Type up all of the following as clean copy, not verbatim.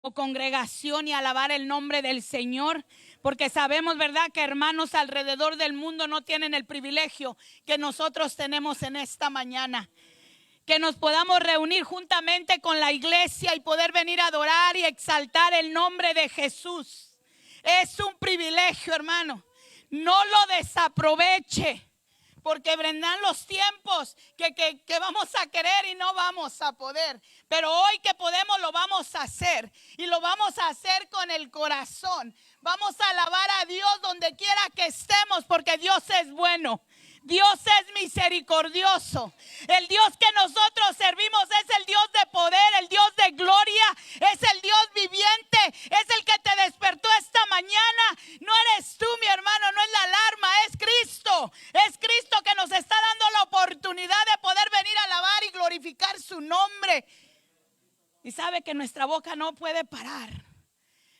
congregación y alabar el nombre del Señor, porque sabemos, ¿verdad?, que hermanos alrededor del mundo no tienen el privilegio que nosotros tenemos en esta mañana. Que nos podamos reunir juntamente con la iglesia y poder venir a adorar y exaltar el nombre de Jesús. Es un privilegio, hermano. No lo desaproveche. Porque vendrán los tiempos que vamos a querer y no vamos a poder. Pero hoy que podemos lo vamos a hacer. Y lo vamos a hacer con el corazón. Vamos a alabar a Dios donde quiera que estemos, porque Dios es bueno. Dios es misericordioso. El Dios que nosotros servimos es el Dios de poder, el Dios de gloria. Es el Dios viviente. Es el que te despertó esta mañana. No eres tú, mi hermano, no es la alarma, es Cristo. Es Cristo que nos está dando la oportunidad de poder venir a alabar y glorificar su nombre. Y sabe que nuestra boca no puede parar.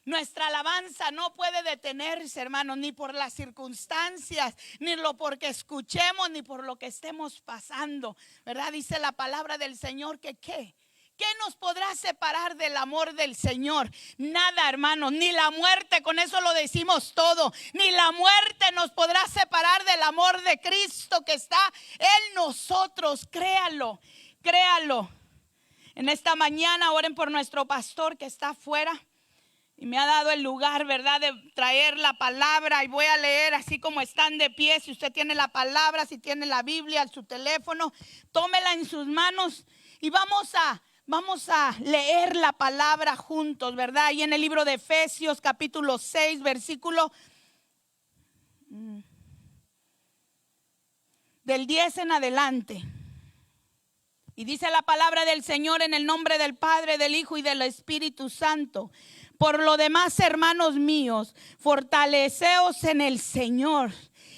Nuestra alabanza no puede detenerse, hermanos, ni por las circunstancias, ni lo porque escuchemos, ni por lo que estemos pasando, ¿verdad? Dice la palabra del Señor que ¿qué? ¿Qué nos podrá separar del amor del Señor? Nada, hermanos, ni la muerte, con eso lo decimos todo. Ni la muerte nos podrá separar del amor de Cristo que está en nosotros. Créalo, créalo. En esta mañana oren por nuestro pastor que está afuera. Y me ha dado el lugar, ¿verdad?, de traer la palabra. Y voy a leer así como están de pie. Si usted tiene la palabra, si tiene la Biblia, su teléfono, tómela en sus manos. Y vamos a leer la palabra juntos, ¿verdad? Y en el libro de Efesios capítulo 6, versículo del 10 en adelante. Y dice la palabra del Señor en el nombre del Padre, del Hijo y del Espíritu Santo. Por lo demás, hermanos míos, fortaleceos en el Señor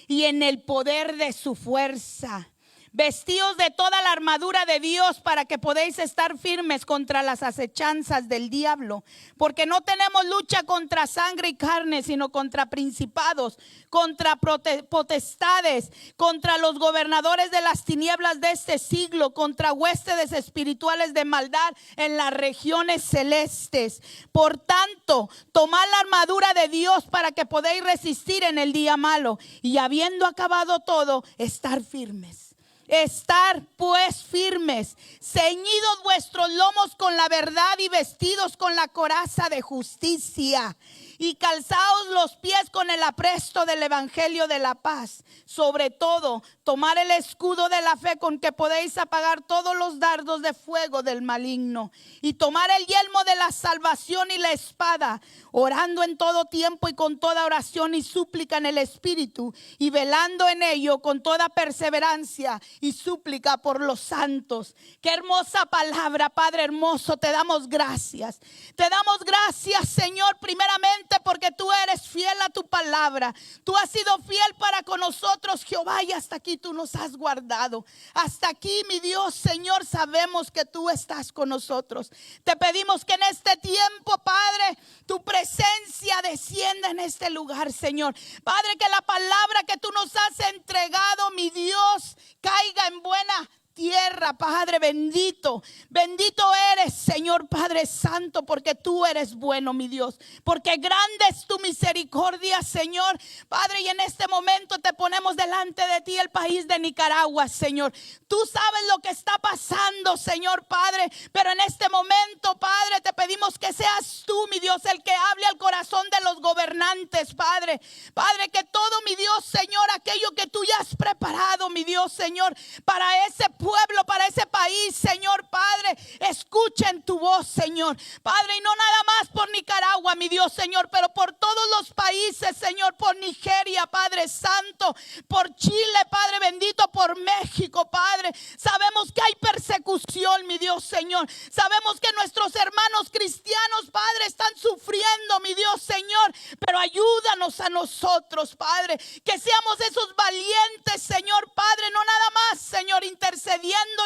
y en el poder de su fuerza. Vestíos de toda la armadura de Dios para que podáis estar firmes contra las acechanzas del diablo. Porque no tenemos lucha contra sangre y carne, sino contra principados, contra potestades, contra los gobernadores de las tinieblas de este siglo, contra huestes espirituales de maldad en las regiones celestes. Por tanto, tomad la armadura de Dios para que podáis resistir en el día malo. Y habiendo acabado todo, estar firmes. Estar pues firmes, ceñidos vuestros lomos con la verdad y vestidos con la coraza de justicia. Y calzaos los pies con el apresto del evangelio de la paz. Sobre todo, tomar el escudo de la fe con que podéis apagar todos los dardos de fuego del maligno. Y tomar el yelmo de la salvación y la espada, orando en todo tiempo y con toda oración y súplica en el Espíritu. Y velando en ello con toda perseverancia y súplica por los santos. Qué hermosa palabra, Padre hermoso, te damos gracias. Te damos gracias, Señor, primeramente porque tú eres fiel a tu palabra. Tú has sido fiel para con nosotros, Jehová, y hasta aquí tú nos has guardado. Hasta aquí, mi Dios, Señor, sabemos que tú estás con nosotros. Te pedimos que en este tiempo, Padre, tu presencia descienda en este lugar, Señor. Padre, que la palabra que tú nos has entregado, mi Dios, caiga en buena tierra, Padre bendito. Bendito eres, Señor Padre Santo, porque tú eres bueno, mi Dios. Porque grande es tu misericordia, Señor. Padre, y en este momento te ponemos delante de ti el país de Nicaragua, Señor. Tú sabes lo que está pasando, Señor Padre. Pero en este momento, Padre, te pedimos que seas tú, mi Dios, el que hable al corazón de los gobernantes, Padre. Padre, que todo, mi Dios, Señor, aquello que tú ya has preparado, mi Dios, Señor, para ese pueblo, para ese país, Señor Padre, escuchen tu voz, Señor Padre, y no nada más por Nicaragua, mi Dios, Señor, pero por todos los países, Señor, por Nigeria, Padre Santo, por Chile, Padre bendito, por México, Padre. Sabemos que hay persecución, mi Dios, Señor. Sabemos que nuestros hermanos cristianos, Padre, están sufriendo, mi Dios, Señor, pero ayúdanos a nosotros, Padre, que seamos esos valientes, Señor Padre, no nada más, Señor, intercediendo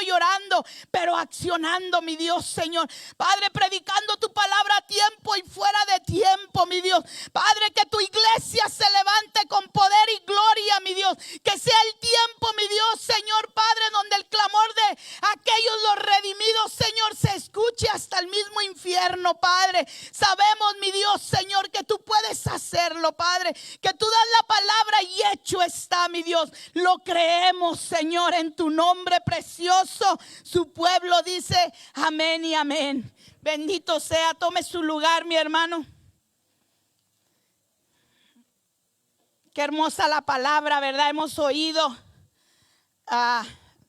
y orando, pero accionando, mi Dios, Señor. Padre, predicando tu palabra a tiempo y fuera de tiempo, mi Dios. Padre, que tu iglesia se levante con poder y gloria, mi Dios. Que sea el tiempo, mi Dios, Señor Padre, donde el clamor de aquellos los redimidos, Señor, se escuche hasta el mismo infierno, Padre. Sabemos sabemos, mi Dios, Señor, que tú puedes hacerlo, Padre, que tú das la palabra y hecho está, mi Dios. Lo creemos, Señor, en tu nombre precioso. Su pueblo dice amén y amén. Bendito sea. Tome su lugar, mi hermano. Qué hermosa la palabra, ¿verdad? Hemos oído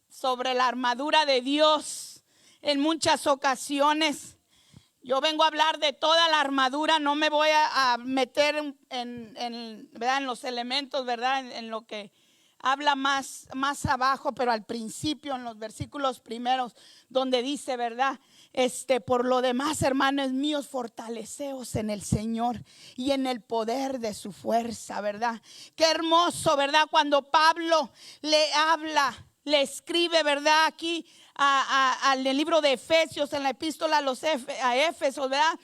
sobre la armadura de Dios en muchas ocasiones. Yo vengo a hablar de toda la armadura, no me voy a meter ¿verdad? En los elementos, ¿verdad? En lo que habla más abajo, pero al principio, en los versículos primeros, donde dice, ¿verdad? Por lo demás, hermanos míos, fortaleceos en el Señor y en el poder de su fuerza, ¿verdad? Qué hermoso, ¿verdad? Cuando Pablo le habla, le escribe, ¿verdad? Aquí al libro de Efesios, en la epístola a Éfesos, ¿verdad?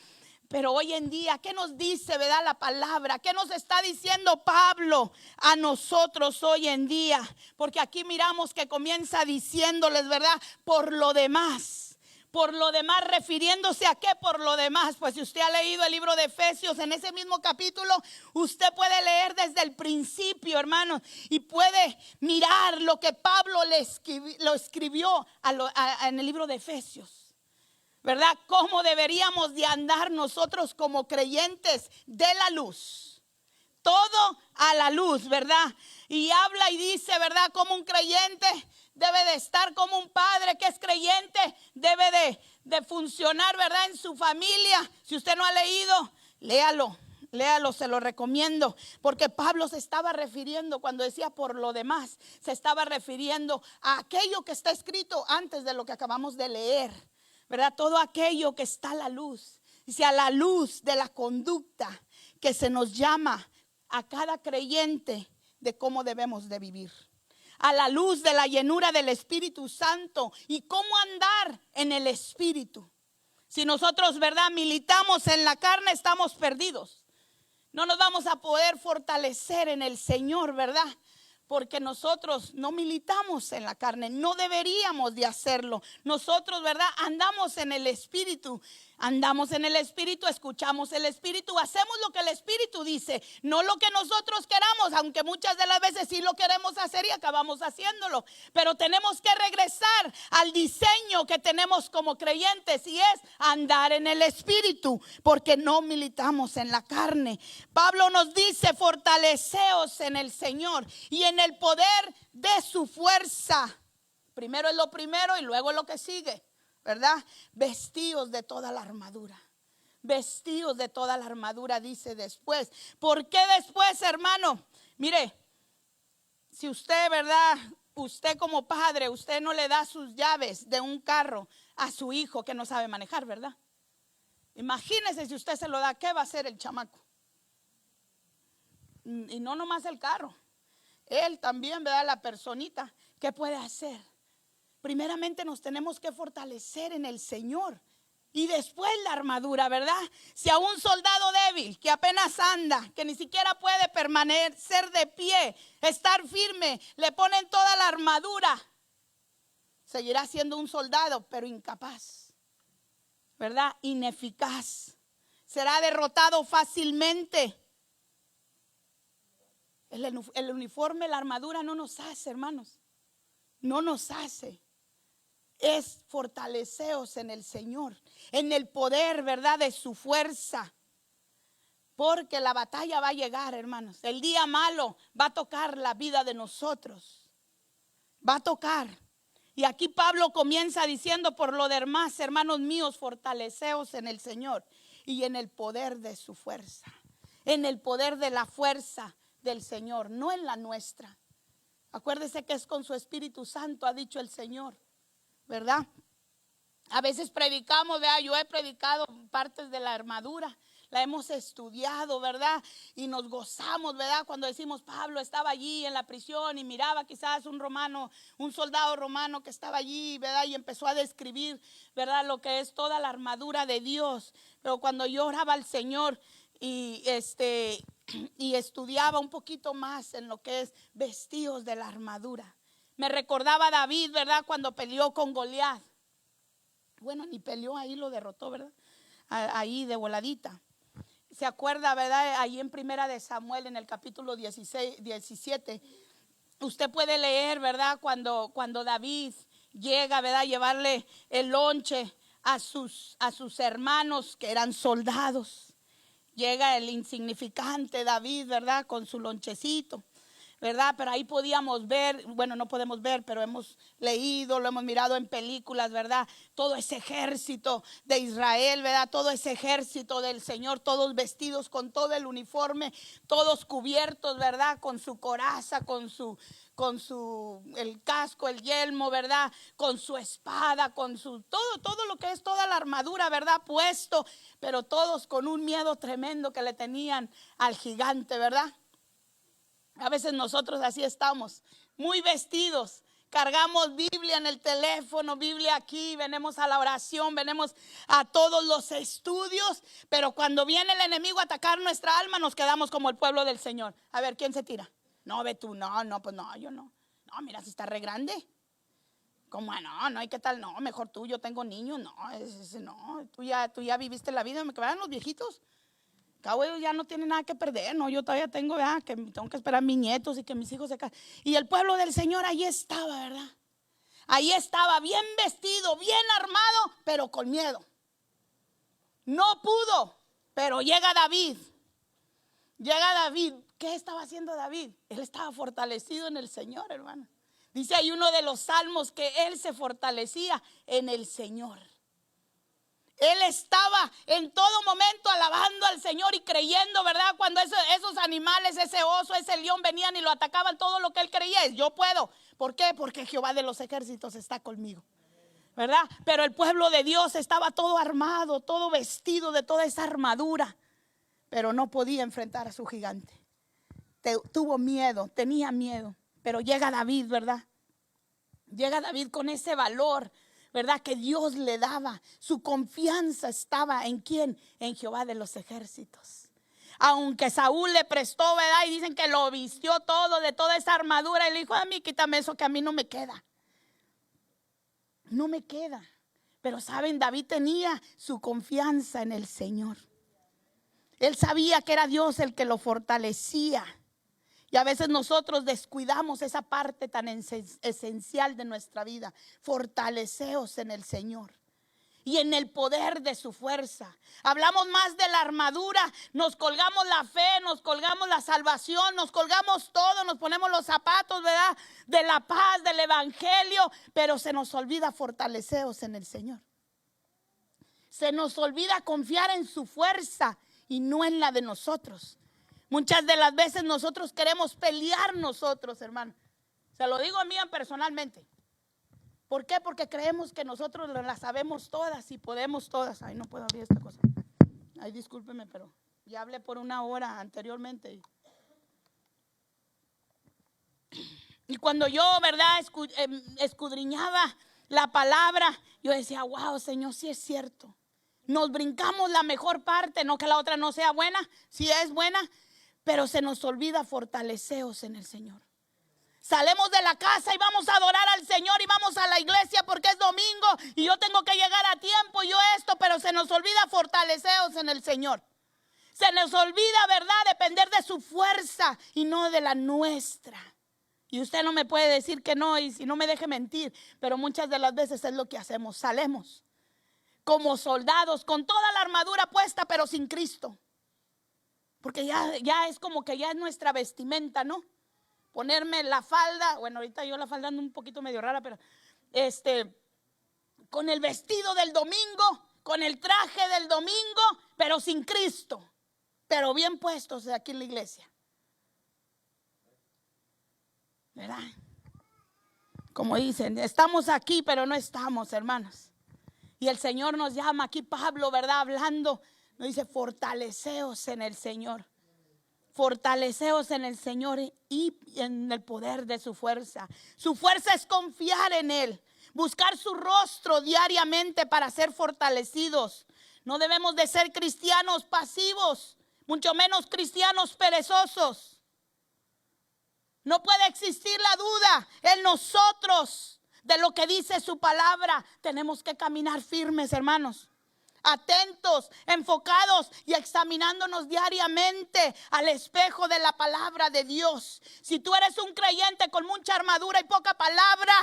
Pero hoy en día, ¿qué nos dice, verdad, la palabra? ¿Qué nos está diciendo Pablo a nosotros hoy en día? Porque aquí miramos que comienza diciéndoles, ¿verdad? Por lo demás. Por lo demás, refiriéndose a qué por lo demás. Pues si usted ha leído el libro de Efesios, en ese mismo capítulo, usted puede leer desde el principio, hermanos, y puede mirar lo que Pablo lo escribió en el libro de Efesios, ¿verdad? Cómo deberíamos de andar nosotros como creyentes de la luz. Todo a la luz, ¿verdad? Y habla y dice, ¿verdad? Como un creyente debe de estar, como un padre que es creyente debe de funcionar, ¿verdad? En su familia. Si usted no ha leído, léalo, se lo recomiendo. Porque Pablo se estaba refiriendo, cuando decía por lo demás, se estaba refiriendo a aquello que está escrito antes de lo que acabamos de leer, ¿verdad? Todo aquello que está a la luz. Dice, a la luz de la conducta que se nos llama a cada creyente de cómo debemos de vivir. A la luz de la llenura del Espíritu Santo y cómo andar en el Espíritu. Si nosotros, ¿verdad?, militamos en la carne, estamos perdidos. No nos vamos a poder fortalecer en el Señor, ¿verdad? Porque nosotros no militamos en la carne, no deberíamos de hacerlo. Nosotros, ¿verdad?, andamos en el Espíritu. Andamos en el Espíritu, escuchamos el Espíritu, hacemos lo que el Espíritu dice, no lo que nosotros queramos, aunque muchas de las veces sí lo queremos hacer y acabamos haciéndolo. Pero tenemos que regresar al diseño que tenemos como creyentes, y es andar en el Espíritu, porque no militamos en la carne. Pablo nos dice, fortaleceos en el Señor y en el poder de su fuerza. Primero es lo primero y luego es lo que sigue, ¿verdad? Vestíos de toda la armadura. Vestíos de toda la armadura, dice después. ¿Por qué después, hermano? Mire, si usted, ¿verdad? Usted como padre, usted no le da sus llaves de un carro a su hijo que no sabe manejar, ¿verdad? Imagínese si usted se lo da, ¿qué va a hacer el chamaco? Y no nomás el carro, él también, ¿verdad? La personita, ¿qué puede hacer? Primeramente nos tenemos que fortalecer en el Señor y después la armadura, ¿verdad? Si a un soldado débil que apenas anda, que ni siquiera puede permanecer de pie, estar firme, le ponen toda la armadura, seguirá siendo un soldado, pero incapaz, ¿verdad? Ineficaz. Será derrotado fácilmente. El uniforme, la armadura no nos hace, hermanos. No nos hace. Es fortaleceos en el Señor, en el poder, ¿verdad?, de su fuerza. Porque la batalla va a llegar, hermanos. El día malo va a tocar la vida de nosotros. Va a tocar. Y aquí Pablo comienza diciendo, por lo demás, hermanos míos, fortaleceos en el Señor y en el poder de su fuerza. En el poder de la fuerza del Señor, no en la nuestra. Acuérdese que es con su Espíritu Santo, ha dicho el Señor, ¿verdad? A veces predicamos, ¿verdad? Yo he predicado partes de la armadura, la hemos estudiado, ¿verdad? Y nos gozamos, ¿verdad? Cuando decimos Pablo estaba allí en la prisión y miraba quizás un soldado romano que estaba allí, ¿verdad? Y empezó a describir, ¿verdad?, lo que es toda la armadura de Dios. Pero cuando yo oraba al Señor y estudiaba un poquito más en lo que es vestidos de la armadura, me recordaba a David, ¿verdad?, cuando peleó con Goliat. Bueno, ni peleó, ahí lo derrotó, ¿verdad? Ahí de voladita. se acuerda, ¿verdad? Ahí en Primera de Samuel, en el capítulo 17, usted puede leer, ¿verdad? Cuando David llega, ¿verdad? A llevarle el lonche a sus hermanos que eran soldados. Llega el insignificante David, ¿verdad? Con su lonchecito, ¿verdad? Pero ahí podíamos ver, bueno, no podemos ver, pero hemos leído, lo hemos mirado en películas, ¿verdad? Todo ese ejército de Israel, ¿verdad? Todo ese ejército del Señor, todos vestidos con todo el uniforme, todos cubiertos, ¿verdad? Con su coraza, con el casco, el yelmo, ¿verdad? Con su espada, con todo lo que es toda la armadura, ¿verdad? Puesto, pero todos con un miedo tremendo que le tenían al gigante, ¿verdad? A veces nosotros así estamos, muy vestidos, cargamos Biblia en el teléfono, Biblia aquí, venimos a la oración, venimos a todos los estudios, pero cuando viene el enemigo a atacar nuestra alma, nos quedamos como el pueblo del Señor. A ver, ¿quién se tira? No, ve tú, no, pues no, yo no. No, mira, si está re grande. ¿Cómo? No, ¿y qué tal? No, mejor tú, yo tengo niños, no, no, tú ya viviste la vida, me quedan los viejitos. Cabo ya no tiene nada que perder, no, yo todavía tengo, ¿verdad? Que tengo que esperar a mis nietos y que mis hijos se casen. Y el pueblo del Señor ahí estaba, ¿verdad? Ahí estaba bien vestido, bien armado, pero con miedo. No pudo, pero llega David. ¿Qué estaba haciendo David? Él estaba fortalecido en el Señor, hermano. Dice ahí uno de los salmos que él se fortalecía en el Señor. Él estaba en todo momento alabando al Señor y creyendo, ¿verdad? Cuando esos animales, ese oso, ese león venían y lo atacaban, todo lo que él creía es: yo puedo. ¿Por qué? Porque Jehová de los ejércitos está conmigo, ¿verdad? Pero el pueblo de Dios estaba todo armado, todo vestido de toda esa armadura, pero no podía enfrentar a su gigante. Tuvo miedo, tenía miedo. Pero llega David, ¿verdad? Llega David con ese valor, ¿verdad? Que Dios le daba. Su confianza estaba ¿en quién? En Jehová de los ejércitos. Aunque Saúl le prestó, ¿verdad? Y dicen que lo vistió todo de toda esa armadura. Y le dijo: a mí quítame eso que a mí no me queda. No me queda. Pero saben, David tenía su confianza en el Señor. Él sabía que era Dios el que lo fortalecía. Y a veces nosotros descuidamos esa parte tan esencial de nuestra vida. Fortaleceos en el Señor y en el poder de su fuerza. Hablamos más de la armadura, nos colgamos la fe, nos colgamos la salvación, nos colgamos todo, nos ponemos los zapatos, ¿verdad? De la paz, del evangelio, pero se nos olvida fortaleceos en el Señor. Se nos olvida confiar en su fuerza y no en la de nosotros. Muchas de las veces nosotros queremos pelear nosotros, hermano. Se lo digo a mí personalmente. ¿Por qué? Porque creemos que nosotros las sabemos todas y podemos todas. Ay, no puedo abrir esta cosa. Ay, discúlpeme, pero ya hablé por una hora anteriormente. Y cuando yo, ¿verdad? Escudriñaba la palabra, yo decía: wow, Señor, sí es cierto. Nos brincamos la mejor parte, no que la otra no sea buena, sí es buena. Pero se nos olvida fortaleceos en el Señor. Salemos de la casa y vamos a adorar al Señor y vamos a la iglesia porque es domingo y yo tengo que llegar a tiempo y yo esto, pero se nos olvida fortaleceos en el Señor. Se nos olvida, ¿verdad?, depender de su fuerza y no de la nuestra. Y usted no me puede decir que no, y si no me deje mentir, pero muchas de las veces es lo que hacemos. Salemos como soldados con toda la armadura puesta, pero sin Cristo. Porque ya es como que ya es nuestra vestimenta, ¿no? Ponerme la falda, bueno, ahorita yo la falda ando un poquito medio rara, pero con el vestido del domingo, con el traje del domingo, pero sin Cristo, pero bien puestos aquí en la iglesia, ¿verdad? Como dicen, estamos aquí, pero no estamos, hermanos. Y el Señor nos llama aquí, Pablo, ¿verdad? Hablando. Nos dice: fortaleceos en el Señor. Fortaleceos en el Señor y en el poder de su fuerza. Su fuerza es confiar en Él, buscar su rostro diariamente para ser fortalecidos. No debemos de ser cristianos pasivos, mucho menos cristianos perezosos. No puede existir la duda en nosotros de lo que dice su palabra. Tenemos que caminar firmes, hermanos. atentos, enfocados y examinándonos diariamente al espejo de la palabra de Dios. Si tú eres un creyente con mucha armadura y poca palabra,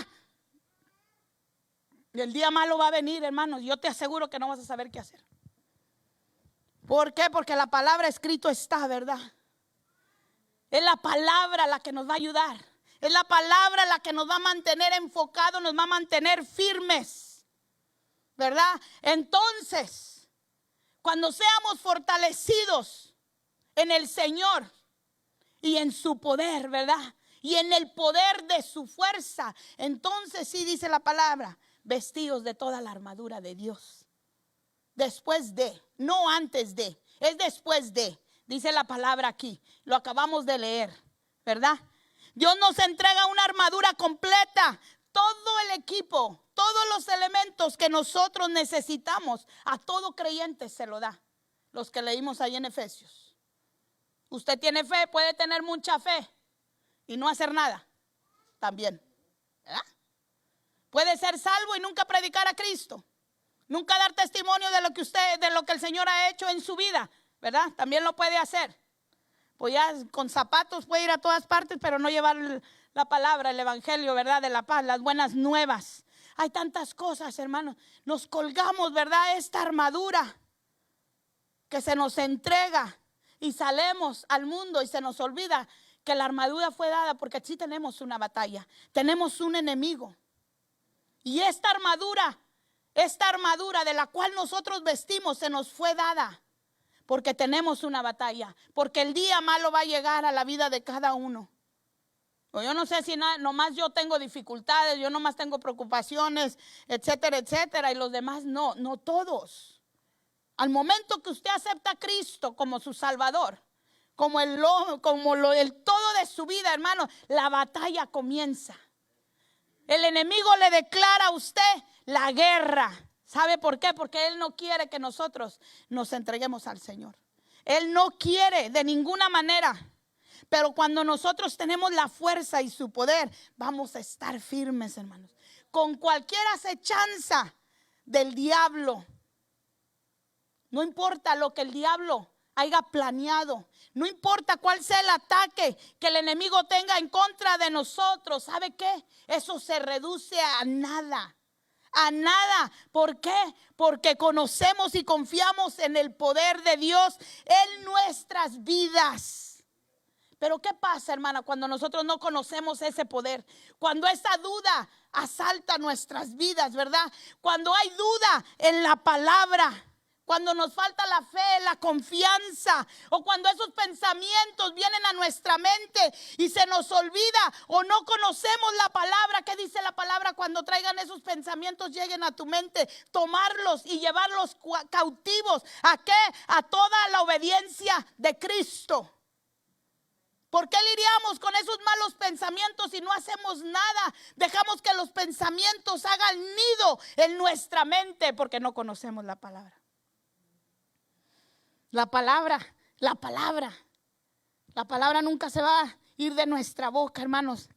el día malo va a venir, hermanos. Yo te aseguro que no vas a saber qué hacer. ¿Por qué? Porque la palabra escrito está, ¿verdad? Es la palabra la que nos va a ayudar. Es la palabra la que nos va a mantener enfocados, nos va a mantener firmes, ¿verdad? Entonces, cuando seamos fortalecidos en el Señor y en su poder, ¿verdad? Y en el poder de su fuerza, entonces sí dice la palabra, vestidos de toda la armadura de Dios. Después de, no antes de, es después de, dice la palabra aquí, lo acabamos de leer, ¿verdad? Dios nos entrega una armadura completa, todo el equipo, todos los elementos que nosotros necesitamos, a todo creyente se lo da, los que leímos ahí en Efesios. Usted tiene fe, puede tener mucha fe y no hacer nada, también, ¿verdad? Puede ser salvo y nunca predicar a Cristo, nunca dar testimonio de lo que el Señor ha hecho en su vida, ¿verdad? También lo puede hacer. Pues ya con zapatos puede ir a todas partes, pero no llevar la palabra, el evangelio, ¿verdad? De la paz, las buenas nuevas. Hay tantas cosas, hermanos. Nos colgamos, ¿verdad? Esta armadura que se nos entrega y salemos al mundo y se nos olvida que la armadura fue dada porque sí tenemos una batalla, tenemos un enemigo. Y esta armadura de la cual nosotros vestimos se nos fue dada porque tenemos una batalla, porque el día malo va a llegar a la vida de cada uno. O yo no sé si nomás yo tengo dificultades, yo nomás tengo preocupaciones, etcétera, etcétera, y los demás no todos. Al momento que usted acepta a Cristo como su Salvador, como el todo de su vida, hermano, la batalla comienza. El enemigo le declara a usted la guerra. ¿Sabe por qué? Porque Él no quiere que nosotros nos entreguemos al Señor. Él no quiere de ninguna manera. Pero cuando nosotros tenemos la fuerza y su poder, vamos a estar firmes, hermanos. Con cualquier acechanza del diablo. No importa lo que el diablo haya planeado. No importa cuál sea el ataque que el enemigo tenga en contra de nosotros. ¿Sabe qué? Eso se reduce a nada. A nada. ¿Por qué? Porque conocemos y confiamos en el poder de Dios en nuestras vidas. Pero ¿qué pasa, hermana, cuando nosotros no conocemos ese poder? Cuando esa duda asalta nuestras vidas, ¿verdad? Cuando hay duda en la palabra, cuando nos falta la fe, la confianza, o cuando esos pensamientos vienen a nuestra mente y se nos olvida o no conocemos la palabra. ¿Qué dice la palabra? Cuando traigan esos pensamientos, lleguen a tu mente, tomarlos y llevarlos cautivos. ¿A qué? A toda la obediencia de Cristo. ¿Por qué lidiamos con esos malos pensamientos y no hacemos nada? Dejamos que los pensamientos hagan nido en nuestra mente porque no conocemos la palabra. La palabra nunca se va a ir de nuestra boca, hermanos.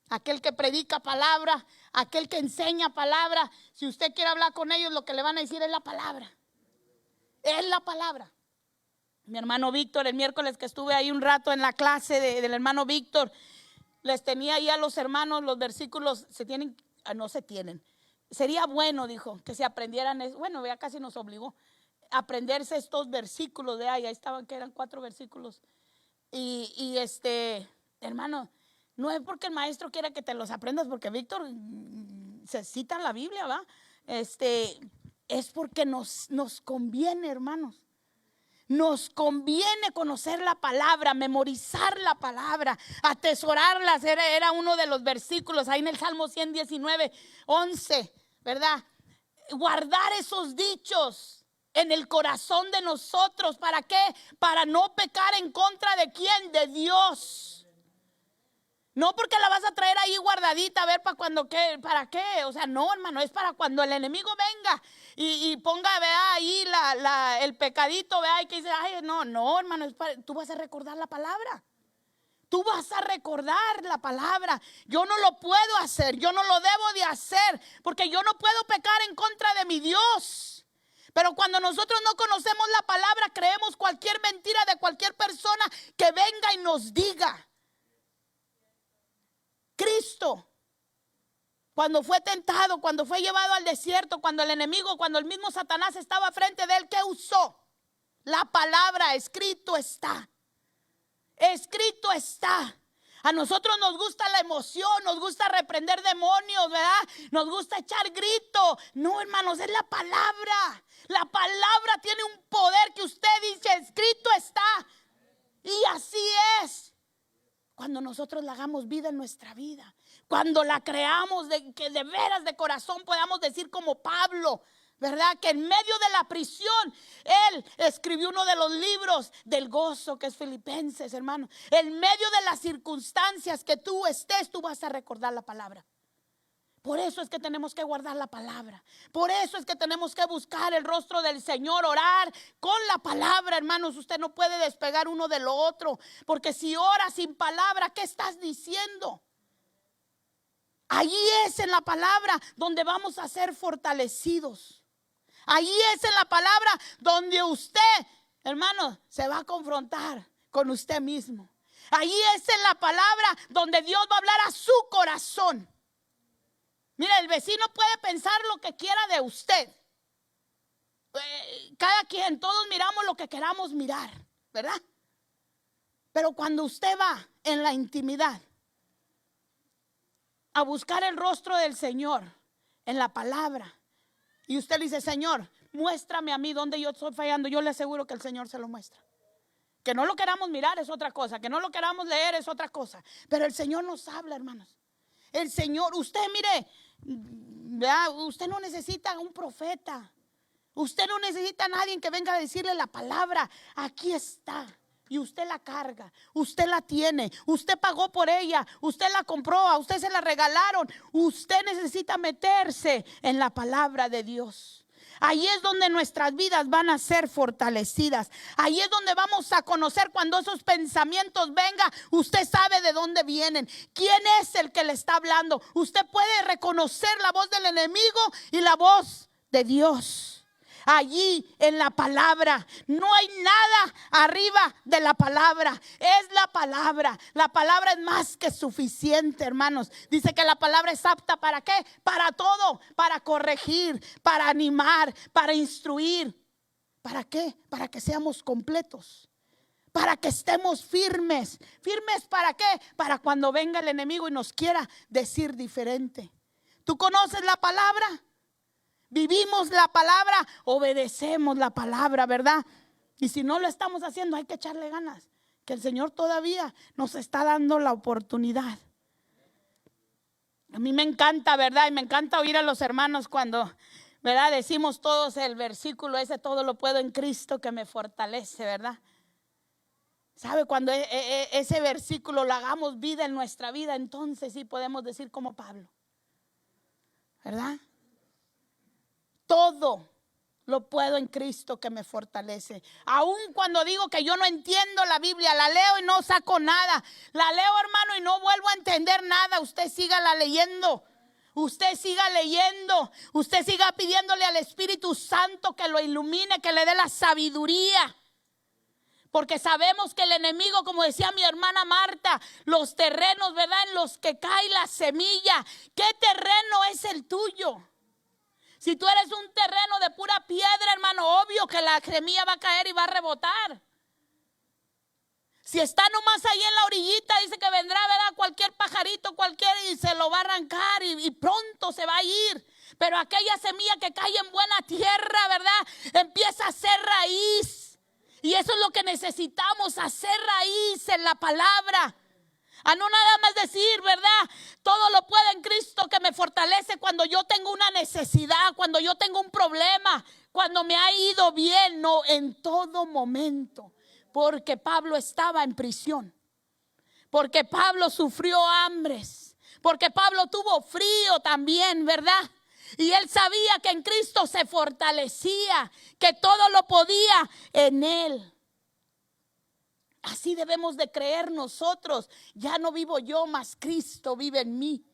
Aquel que predica palabra, aquel que enseña palabra, si usted quiere hablar con ellos, lo que le van a decir es la palabra. Es la palabra. Mi hermano Víctor, el miércoles que estuve ahí un rato en la clase del hermano Víctor, les tenía ahí a los hermanos los versículos, no se tienen. Sería bueno, dijo, que se aprendieran eso. Bueno, ya casi nos obligó aprenderse estos versículos de ahí estaban, que eran 4 versículos. Y hermano, no es porque el maestro quiera que te los aprendas, porque Víctor se cita en la Biblia, ¿va? Es porque nos conviene, hermanos. Nos conviene conocer la palabra, memorizar la palabra, atesorarlas. Era uno de los versículos ahí en el Salmo 119, 11, ¿verdad? Guardar esos dichos en el corazón de nosotros. ¿Para qué? Para no pecar en contra de ¿quién? De Dios. No porque la vas a traer ahí guardadita a ver para cuando qué, para qué. O sea, no, hermano, es para cuando el enemigo venga y ponga, vea ahí el pecadito, vea, y que dice, ay, no, hermano, tú vas a recordar la palabra. Tú vas a recordar la palabra. Yo no lo puedo hacer, yo no lo debo de hacer, porque yo no puedo pecar en contra de mi Dios. Pero cuando nosotros no conocemos la palabra, creemos cualquier mentira de cualquier persona que venga y nos diga. Cristo, cuando fue tentado, cuando fue llevado al desierto, cuando el enemigo, cuando el mismo Satanás estaba frente de él, ¿qué usó? La palabra. Escrito está. Escrito está. A nosotros nos gusta la emoción, nos gusta reprender demonios, ¿verdad? Nos gusta echar grito. No, hermanos, es la palabra. La palabra tiene un poder que usted dice, escrito está. Y así es. Cuando nosotros la hagamos vida en nuestra vida, cuando la creamos, que de veras de corazón podamos decir como Pablo, ¿verdad? Que en medio de la prisión, él escribió uno de los libros del gozo, que es Filipenses, hermano. En medio de las circunstancias que tú estés, tú vas a recordar la palabra. Por eso es que tenemos que guardar la palabra. Por eso es que tenemos que buscar el rostro del Señor, orar con la palabra, hermanos. Usted no puede despegar uno de lo otro, porque si oras sin palabra, ¿qué estás diciendo? Allí es en la palabra donde vamos a ser fortalecidos. Allí es en la palabra donde usted, hermano, se va a confrontar con usted mismo. Allí es en la palabra donde Dios va a hablar a su corazón. Mira, el vecino puede pensar lo que quiera de usted. Cada quien, todos miramos lo que queramos mirar, ¿verdad? Pero cuando usted va en la intimidad a buscar el rostro del Señor en la palabra, y usted le dice, Señor, muéstrame a mí donde yo estoy fallando, yo le aseguro que el Señor se lo muestra. Que no lo queramos mirar es otra cosa, que no lo queramos leer es otra cosa, pero el Señor nos habla, hermanos. El Señor, usted mire, usted no necesita un profeta, usted no necesita a nadie que venga a decirle la palabra. Aquí está. Y usted la carga, usted la tiene, usted pagó por ella, usted la compró, a usted se la regalaron. Usted necesita meterse en la palabra de Dios. Ahí es donde nuestras vidas van a ser fortalecidas. Ahí es donde vamos a conocer cuando esos pensamientos vengan. Usted sabe de dónde vienen. ¿Quién es el que le está hablando? Usted puede reconocer la voz del enemigo y la voz de Dios. Allí en la palabra, no hay nada arriba de la palabra, es la palabra. La palabra es más que suficiente, hermanos. Dice que la palabra es apta ¿para qué? Para todo, para corregir, para animar, para instruir. ¿Para qué? Para que seamos completos, para que estemos firmes. ¿Firmes para qué? Para cuando venga el enemigo y nos quiera decir diferente. ¿Tú conoces la palabra? Vivimos la palabra, obedecemos la palabra, ¿verdad? Y si no lo estamos haciendo, hay que echarle ganas, que el Señor todavía nos está dando la oportunidad. A mí me encanta, ¿verdad? Y me encanta oír a los hermanos cuando, ¿verdad? Decimos todos el versículo ese, todo lo puedo en Cristo que me fortalece, ¿verdad? ¿Sabe? Cuando ese versículo lo hagamos vida en nuestra vida, entonces sí podemos decir como Pablo, ¿verdad? Todo lo puedo en Cristo que me fortalece. Aun cuando digo que yo no entiendo la Biblia, la leo y no saco nada. La leo, hermano, y no vuelvo a entender nada. Usted sígala leyendo. Usted siga leyendo. Usted siga pidiéndole al Espíritu Santo que lo ilumine, que le dé la sabiduría. Porque sabemos que el enemigo, como decía mi hermana Marta, los terrenos, ¿verdad? En los que cae la semilla. ¿Qué terreno es el tuyo? Si tú eres un terreno de pura piedra, hermano, obvio que la semilla va a caer y va a rebotar. Si está nomás ahí en la orillita, dice que vendrá, ¿verdad? Cualquier pajarito, cualquiera, y se lo va a arrancar y pronto se va a ir. Pero aquella semilla que cae en buena tierra, ¿verdad? Empieza a hacer raíz. Y eso es lo que necesitamos, hacer raíz en la palabra. A no nada más decir, ¿verdad? Todo lo puedo en Cristo que me fortalece cuando yo tengo una necesidad, cuando yo tengo un problema, cuando me ha ido bien. No, en todo momento. Porque Pablo estaba en prisión. Porque Pablo sufrió hambres. Porque Pablo tuvo frío también, ¿verdad? Y él sabía que en Cristo se fortalecía, que todo lo podía en él. Así debemos de creer nosotros. Ya no vivo yo, mas Cristo vive en mí.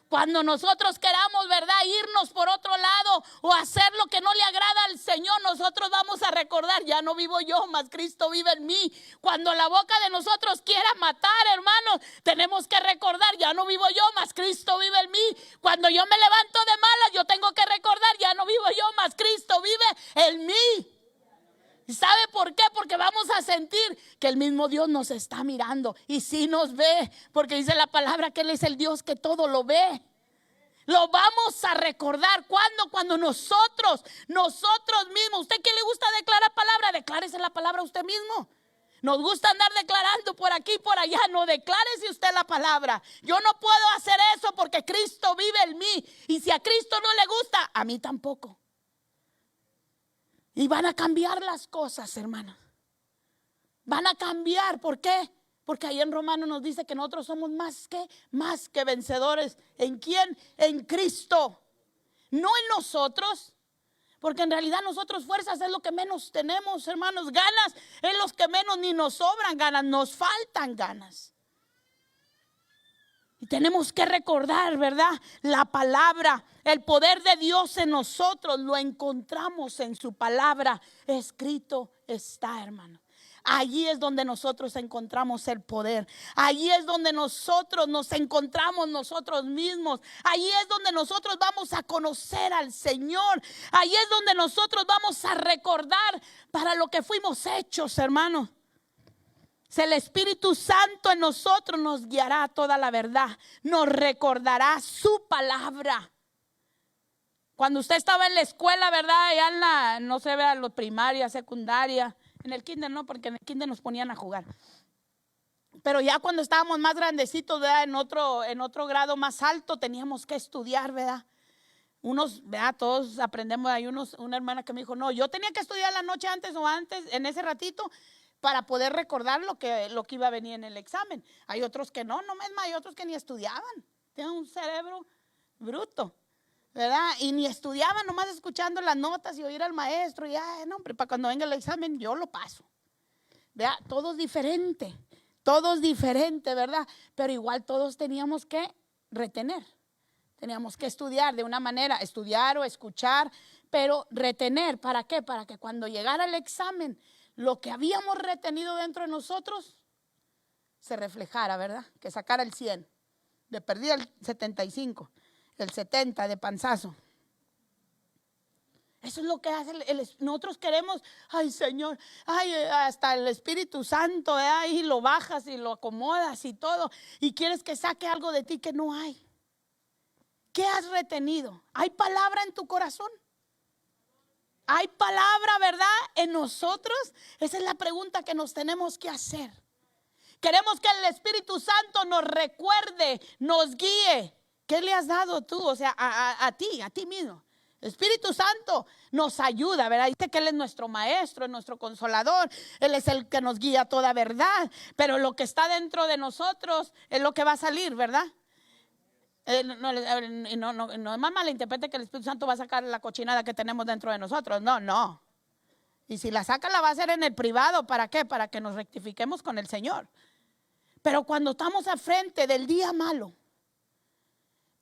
Cuando nosotros queramos, ¿verdad?, irnos por otro lado o hacer lo que no le agrada al Señor, nosotros vamos a recordar, ya no vivo yo, mas Cristo vive en mí. Cuando la boca de nosotros quiera matar, hermanos, tenemos que recordar, ya no vivo yo, mas Cristo vive en mí. Cuando yo me levanto de malas, yo tengo que recordar, ya no vivo yo, mas Cristo vive en mí. ¿Y sabe por qué? Porque vamos a sentir que el mismo Dios nos está mirando. Y sí nos ve, porque dice la palabra que Él es el Dios que todo lo ve. Lo vamos a recordar. ¿Cuándo? Cuando nosotros mismos. ¿Usted qué le gusta declarar palabra? Declárese la palabra usted mismo. Nos gusta andar declarando por aquí y por allá. No, declárese usted la palabra. Yo no puedo hacer eso porque Cristo vive en mí. Y si a Cristo no le gusta, a mí tampoco. Y van a cambiar las cosas, hermanos. Van a cambiar. ¿Por qué? Porque ahí en Romanos nos dice que nosotros somos más que vencedores. ¿En quién? En Cristo. No en nosotros. Porque en realidad nosotros fuerzas es lo que menos tenemos, hermanos. Ganas es los que menos, ni nos sobran ganas, nos faltan ganas. Y tenemos que recordar, ¿verdad? La palabra, el poder de Dios en nosotros lo encontramos en su palabra. Escrito está, hermano. Allí es donde nosotros encontramos el poder. Allí es donde nosotros nos encontramos nosotros mismos. Allí es donde nosotros vamos a conocer al Señor. Allí es donde nosotros vamos a recordar para lo que fuimos hechos, hermano. El Espíritu Santo en nosotros nos guiará a toda la verdad. Nos recordará su palabra. Cuando usted estaba en la escuela, ¿verdad? Allá en la, no sé, vea, la primaria, secundaria. En el kinder no, porque en el kinder nos ponían a jugar. Pero ya cuando estábamos más grandecitos, ¿verdad? En otro grado más alto, teníamos que estudiar, ¿verdad? Unos, ¿verdad? Todos aprendemos. Hay una hermana que me dijo, no, yo tenía que estudiar la noche antes o antes, en ese ratito, para poder recordar lo que iba a venir en el examen. Hay otros que no mismo, hay otros que ni estudiaban. Tienen un cerebro bruto, ¿verdad? Y ni estudiaban, nomás escuchando las notas y oír al maestro. Y no, hombre, para cuando venga el examen yo lo paso. ¿Verdad? Todos diferentes, ¿verdad? Pero igual todos teníamos que retener. Teníamos que estudiar de una manera, estudiar o escuchar, pero retener. ¿Para qué? Para que cuando llegara el examen, lo que habíamos retenido dentro de nosotros se reflejara, ¿verdad? Que sacara el 100, de perdida el 75, el 70 de panzazo. Eso es lo que hace nosotros queremos, ay Señor, ay, hasta el Espíritu Santo, ahí lo bajas y lo acomodas y todo, y quieres que saque algo de ti que no hay. ¿Qué has retenido? ¿Hay palabra en tu corazón? ¿Hay palabra, verdad, en nosotros? Esa es la pregunta que nos tenemos que hacer. Queremos que el Espíritu Santo nos recuerde, nos guíe. ¿Qué le has dado tú? O sea, a ti mismo. El Espíritu Santo nos ayuda, ¿verdad? Dice que Él es nuestro maestro, es nuestro consolador. Él es el que nos guía a toda verdad. Pero lo que está dentro de nosotros es lo que va a salir, ¿verdad? No es más malinterprete que el Espíritu Santo va a sacar la cochinada que tenemos dentro de nosotros. No. Y si la saca, la va a hacer en el privado. ¿Para qué? Para que nos rectifiquemos con el Señor. Pero cuando estamos al frente del día malo,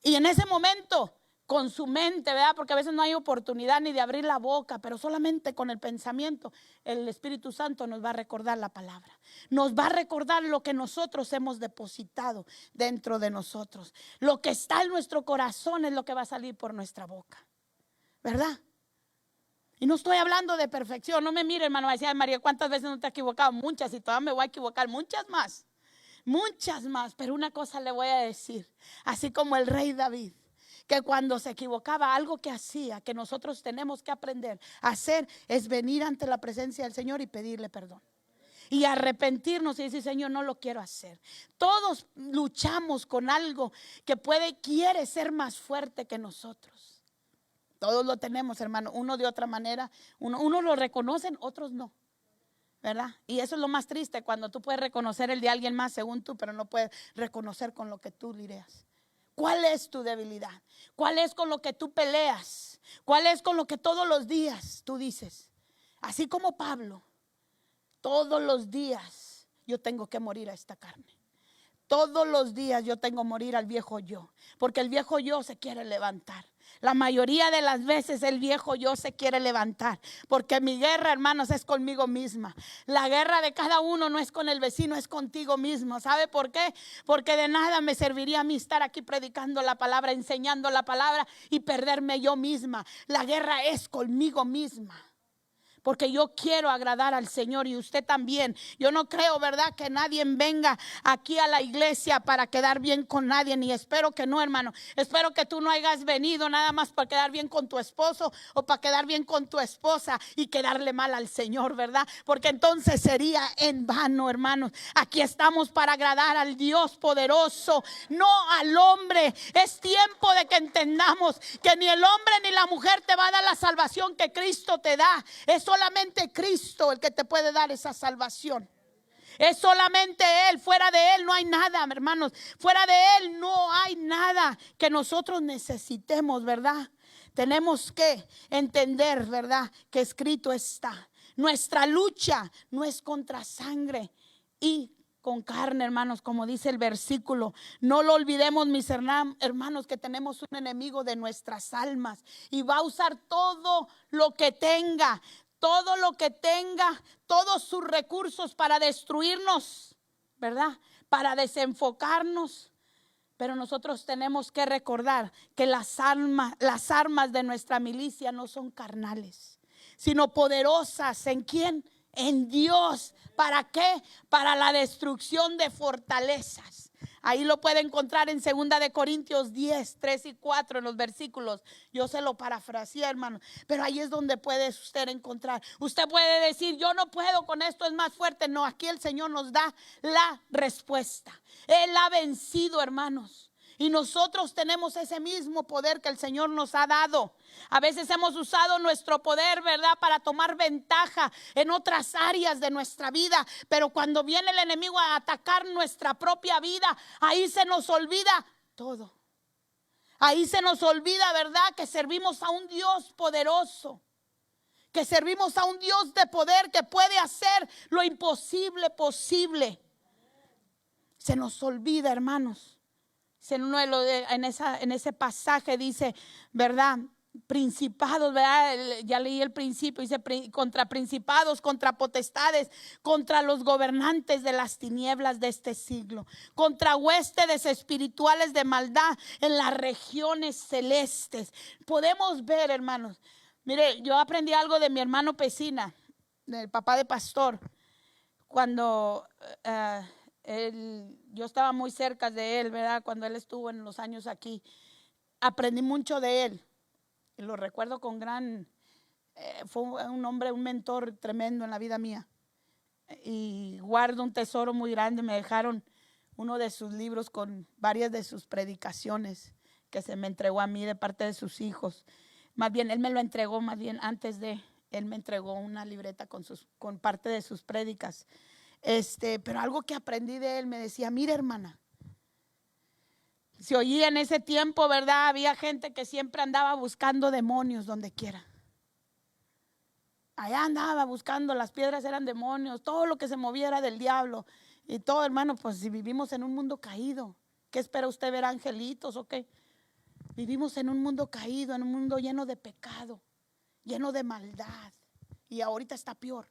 y en ese momento, con su mente, ¿verdad? Porque a veces no hay oportunidad ni de abrir la boca, pero solamente con el pensamiento, el Espíritu Santo nos va a recordar la palabra. Nos va a recordar lo que nosotros hemos depositado dentro de nosotros. Lo que está en nuestro corazón es lo que va a salir por nuestra boca, ¿verdad? Y no estoy hablando de perfección. No me mire, hermano, decía María, ¿cuántas veces no te has equivocado? Muchas, y todavía me voy a equivocar, muchas más. Pero una cosa le voy a decir, así como el rey David, que cuando se equivocaba, algo que hacía, que nosotros tenemos que aprender a hacer, es venir ante la presencia del Señor y pedirle perdón. Y arrepentirnos y decir, Señor, no lo quiero hacer. Todos luchamos con algo que quiere ser más fuerte que nosotros. Todos lo tenemos, hermano, uno de otra manera. Uno lo reconocen, otros no, ¿verdad? Y eso es lo más triste, cuando tú puedes reconocer el de alguien más según tú, pero no puedes reconocer con lo que tú lidias. ¿Cuál es tu debilidad? ¿Cuál es con lo que tú peleas? ¿Cuál es con lo que todos los días tú dices? Así como Pablo, todos los días yo tengo que morir a esta carne. todos los días yo tengo que morir al viejo yo, porque el viejo yo se quiere levantar. La mayoría de las veces el viejo yo se quiere levantar, porque mi guerra, hermanos, es conmigo misma. La guerra de cada uno no es con el vecino, es contigo mismo. ¿Sabe por qué? Porque de nada me serviría a mí estar aquí predicando la palabra, enseñando la palabra y perderme yo misma. La guerra es conmigo misma, porque yo quiero agradar al Señor y usted también. Yo no creo, ¿verdad?, que nadie venga aquí a la iglesia para quedar bien con nadie, ni espero que no, hermano. Espero que tú no hayas venido nada más para quedar bien con tu esposo o para quedar bien con tu esposa y quedarle mal al Señor, ¿verdad? Porque entonces sería en vano, hermanos. Aquí estamos para agradar al Dios poderoso, no al hombre. Es tiempo de que entendamos que ni el hombre ni la mujer te va a dar la salvación que Cristo te da. Es solamente Cristo el que te puede dar esa salvación. Es solamente Él. Fuera de Él no hay nada, hermanos. Fuera de Él no hay nada que nosotros necesitemos, ¿verdad? Tenemos que entender, ¿verdad?, que escrito está. Nuestra lucha no es contra sangre y con carne, hermanos, como dice el versículo. No lo olvidemos, mis hermanos, que tenemos un enemigo de nuestras almas y va a usar todo lo que tenga, todos sus recursos para destruirnos, ¿verdad?, para desenfocarnos. Pero nosotros tenemos que recordar que las armas de nuestra milicia no son carnales, sino poderosas. ¿En quién? En Dios. ¿Para qué? Para la destrucción de fortalezas. Ahí lo puede encontrar en 2 de Corintios 10, 3 y 4 en los versículos. Yo se lo parafraseé, hermano, pero ahí es donde puede usted encontrar. Usted puede decir, yo no puedo con esto, es más fuerte. No, aquí el Señor nos da la respuesta. Él ha vencido, hermanos. Y nosotros tenemos ese mismo poder que el Señor nos ha dado. A veces hemos usado nuestro poder, ¿verdad?, para tomar ventaja en otras áreas de nuestra vida. Pero cuando viene el enemigo a atacar nuestra propia vida, ahí se nos olvida todo. Ahí se nos olvida, ¿verdad?, que servimos a un Dios poderoso, que servimos a un Dios de poder que puede hacer lo imposible posible. Se nos olvida, hermanos. En ese pasaje dice, ¿verdad?, principados, ¿verdad? Ya leí el principio, dice contra principados, contra potestades, contra los gobernantes de las tinieblas de este siglo, contra huestes espirituales de maldad en las regiones celestes. Podemos ver, hermanos, mire, yo aprendí algo de mi hermano Pesina, del papá de pastor, cuando yo estaba muy cerca de él, ¿verdad?, cuando él estuvo en los años aquí. Aprendí mucho de él y lo recuerdo con fue un hombre, un mentor tremendo en la vida mía, y guardo un tesoro muy grande. Me dejaron uno de sus libros con varias de sus predicaciones que se me entregó a mí de parte de sus hijos. Más bien él me lo entregó, más bien antes de él me entregó una libreta con parte de sus prédicas. Pero algo que aprendí de él, me decía, mira, hermana, se oía en ese tiempo, ¿verdad?, había gente que siempre andaba buscando demonios donde quiera. Allá andaba buscando, las piedras eran demonios, todo lo que se movía era del diablo. Y todo, hermano, pues si vivimos en un mundo caído, ¿qué espera usted ver, angelitos o qué? Vivimos en un mundo caído, en un mundo lleno de pecado, lleno de maldad, y ahorita está peor.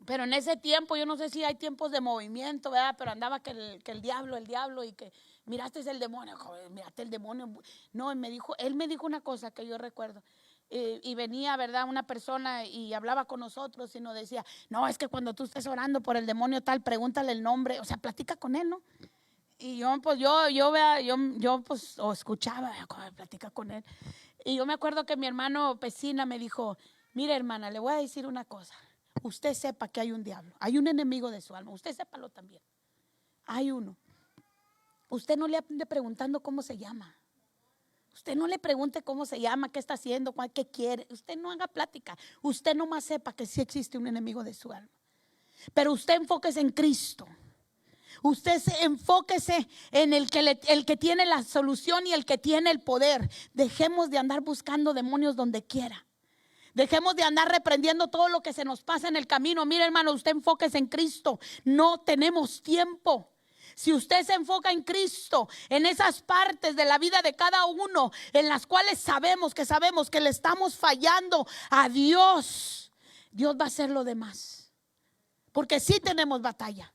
Pero en ese tiempo, yo no sé si hay tiempos de movimiento, ¿verdad?, pero andaba que el diablo, y que miraste el demonio, joder, miraste el demonio. No, él me dijo una cosa que yo recuerdo, y venía, ¿verdad?, una persona y hablaba con nosotros y nos decía, no, es que cuando tú estés orando por el demonio tal, pregúntale el nombre, o sea, platica con él, ¿no? Y yo pues o escuchaba, platica con él. Y yo me acuerdo que mi hermano Pesina me dijo, mire, hermana, le voy a decir una cosa. Usted sepa que hay un diablo, hay un enemigo de su alma, usted sépalo también. Hay uno. Usted no le ande preguntando cómo se llama. Usted no le pregunte cómo se llama, qué está haciendo, qué quiere. Usted no haga plática. Usted nomás sepa que sí existe un enemigo de su alma. Pero usted enfóquese en Cristo. Usted enfóquese en el que tiene la solución y el que tiene el poder. Dejemos de andar buscando demonios donde quiera. Dejemos de andar reprendiendo todo lo que se nos pasa en el camino. Mire, hermano, usted enfóquese en Cristo. No tenemos tiempo. Si usted se enfoca en Cristo, en esas partes de la vida de cada uno en las cuales sabemos que le estamos fallando a Dios, Dios va a hacer lo demás. Porque sí tenemos batalla.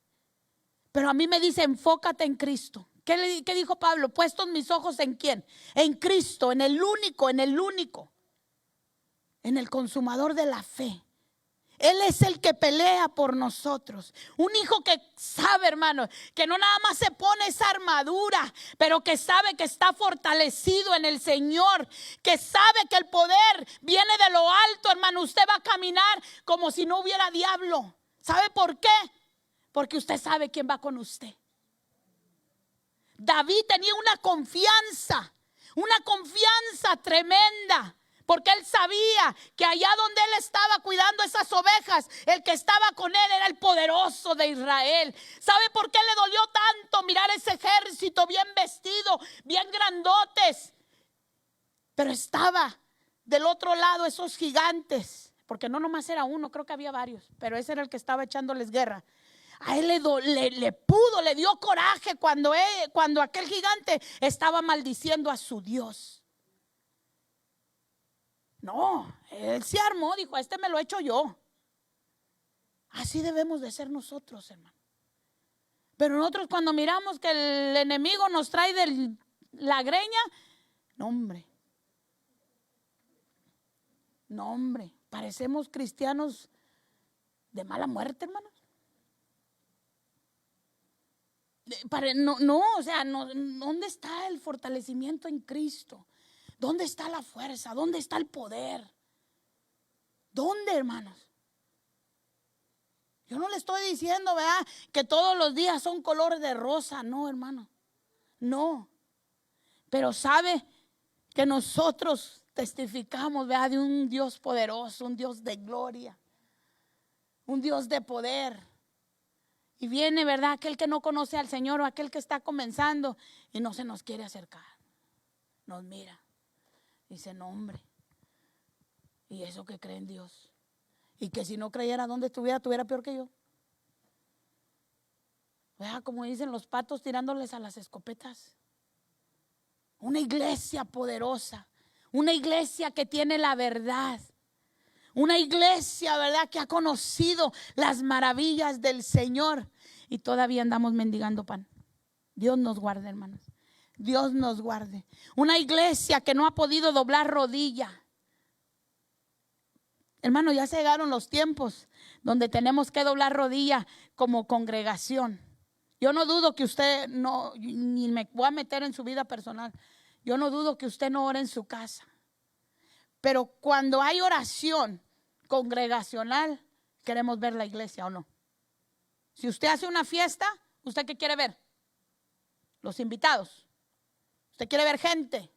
Pero a mí me dice, enfócate en Cristo. ¿Qué dijo Pablo? Puestos mis ojos en ¿quién? En Cristo, en el único, en el consumador de la fe. Él es el que pelea por nosotros. Un hijo que sabe, hermano, que no nada más se pone esa armadura, pero que sabe que está fortalecido en el Señor, que sabe que el poder viene de lo alto, hermano. Usted va a caminar como si no hubiera diablo. ¿Sabe por qué? Porque usted sabe quién va con usted. David tenía una confianza tremenda. Porque él sabía que allá donde él estaba cuidando esas ovejas, el que estaba con él era el poderoso de Israel. ¿Sabe por qué le dolió tanto mirar ese ejército bien vestido, bien grandotes? Pero estaba del otro lado esos gigantes, porque no nomás era uno, creo que había varios, pero ese era el que estaba echándoles guerra. A él le dio coraje cuando aquel gigante estaba maldiciendo a su Dios. No, él se armó, dijo, a este me lo he hecho yo. Así debemos de ser nosotros, hermano. Pero nosotros cuando miramos que el enemigo nos trae de la greña, no hombre, parecemos cristianos de mala muerte, hermanos. ¿Dónde está el fortalecimiento en Cristo? ¿Dónde está la fuerza? ¿Dónde está el poder? ¿Dónde, hermanos? Yo no le estoy diciendo, ¿verdad?, que todos los días son color de rosa. No, hermano. No. Pero sabe que nosotros testificamos, ¿verdad?, de un Dios poderoso, un Dios de gloria, un Dios de poder. Y viene, ¿verdad?, aquel que no conoce al Señor o aquel que está comenzando y no se nos quiere acercar. Nos mira. Dice, no, hombre, y eso que cree en Dios, y que si no creyera donde estuviera peor que yo. Vea como dicen los patos tirándoles a las escopetas. Una iglesia poderosa, una iglesia que tiene la verdad, una iglesia, ¿verdad?, que ha conocido las maravillas del Señor y todavía andamos mendigando pan. Dios nos guarde, hermanos. Dios nos guarde. Una iglesia que no ha podido doblar rodilla. Hermano, ya llegaron los tiempos donde tenemos que doblar rodilla como congregación. Yo no dudo que usted no, ni me voy a meter en su vida personal. Yo no dudo que usted no ore en su casa. Pero cuando hay oración congregacional, queremos ver la iglesia o no. Si usted hace una fiesta, ¿usted qué quiere ver? Los invitados. ¿Usted quiere ver gente?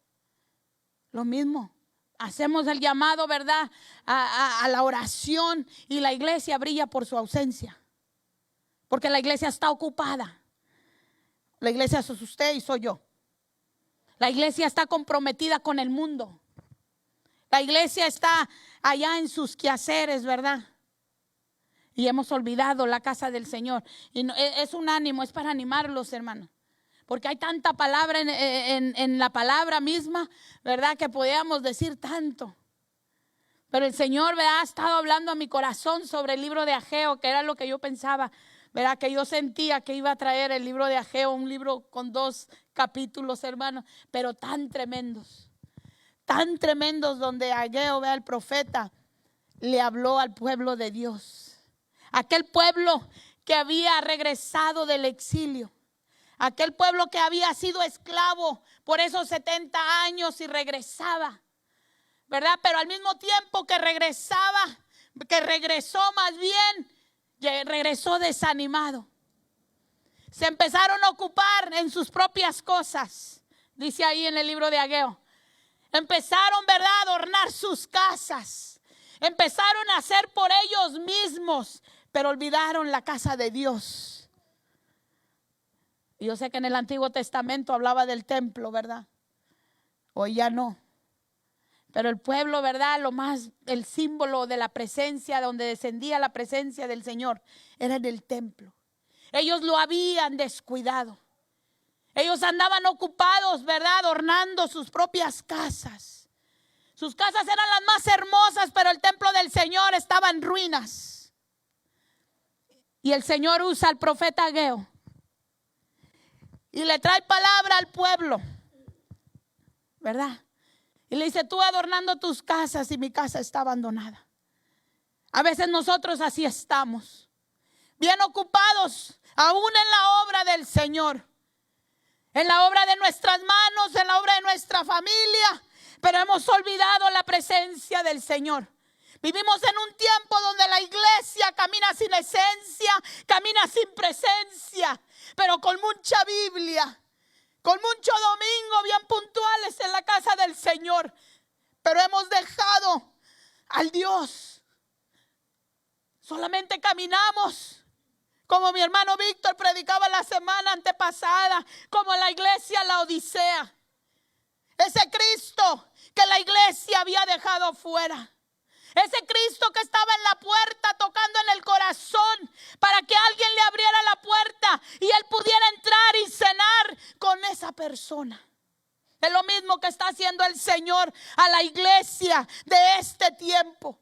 Lo mismo. Hacemos el llamado, ¿verdad?, a la oración y la iglesia brilla por su ausencia. Porque la iglesia está ocupada. La iglesia es usted y soy yo. La iglesia está comprometida con el mundo. La iglesia está allá en sus quehaceres, ¿verdad? Y hemos olvidado la casa del Señor. Y no, es un ánimo, es para animarlos, hermanos. Porque hay tanta palabra en la palabra misma, ¿verdad?, que podíamos decir tanto. Pero el Señor, ¿verdad?, ha estado hablando a mi corazón sobre el libro de Ageo, que era lo que yo pensaba, ¿verdad?, que yo sentía que iba a traer el libro de Ageo, un libro con 2 capítulos, hermanos, pero tan tremendos donde Ageo, ¿verdad?, el profeta, le habló al pueblo de Dios. Aquel pueblo que había regresado del exilio. Aquel pueblo que había sido esclavo por esos 70 años y regresaba, ¿verdad? Pero al mismo tiempo que regresó más bien, regresó desanimado. Se empezaron a ocupar en sus propias cosas, dice ahí en el libro de Ageo. Empezaron, ¿verdad?, a adornar sus casas. Empezaron a hacer por ellos mismos, pero olvidaron la casa de Dios. Y yo sé que en el Antiguo Testamento hablaba del templo, ¿verdad? Hoy ya no. Pero el pueblo, ¿verdad?, el símbolo de la presencia, donde descendía la presencia del Señor, era en el templo. Ellos lo habían descuidado. Ellos andaban ocupados, ¿verdad? Adornando sus propias casas. Sus casas eran las más hermosas, pero el templo del Señor estaba en ruinas. Y el Señor usa al profeta Ageo y le trae palabra al pueblo, ¿verdad? Y le dice: tú adornando tus casas y mi casa está abandonada. A veces nosotros así estamos, bien ocupados, aún en la obra del Señor, en la obra de nuestras manos, en la obra de nuestra familia, pero hemos olvidado la presencia del Señor. Vivimos en un tiempo donde la iglesia camina sin esencia, camina sin presencia, pero con mucha Biblia, con mucho domingo bien puntuales en la casa del Señor. Pero hemos dejado al Dios. Solamente caminamos como mi hermano Víctor predicaba la semana antepasada, como la iglesia Laodicea. Ese Cristo que la iglesia había dejado fuera. Ese Cristo que estaba en la puerta tocando en el corazón para que alguien le abriera la puerta y él pudiera entrar y cenar con esa persona. Es lo mismo que está haciendo el Señor a la iglesia de este tiempo.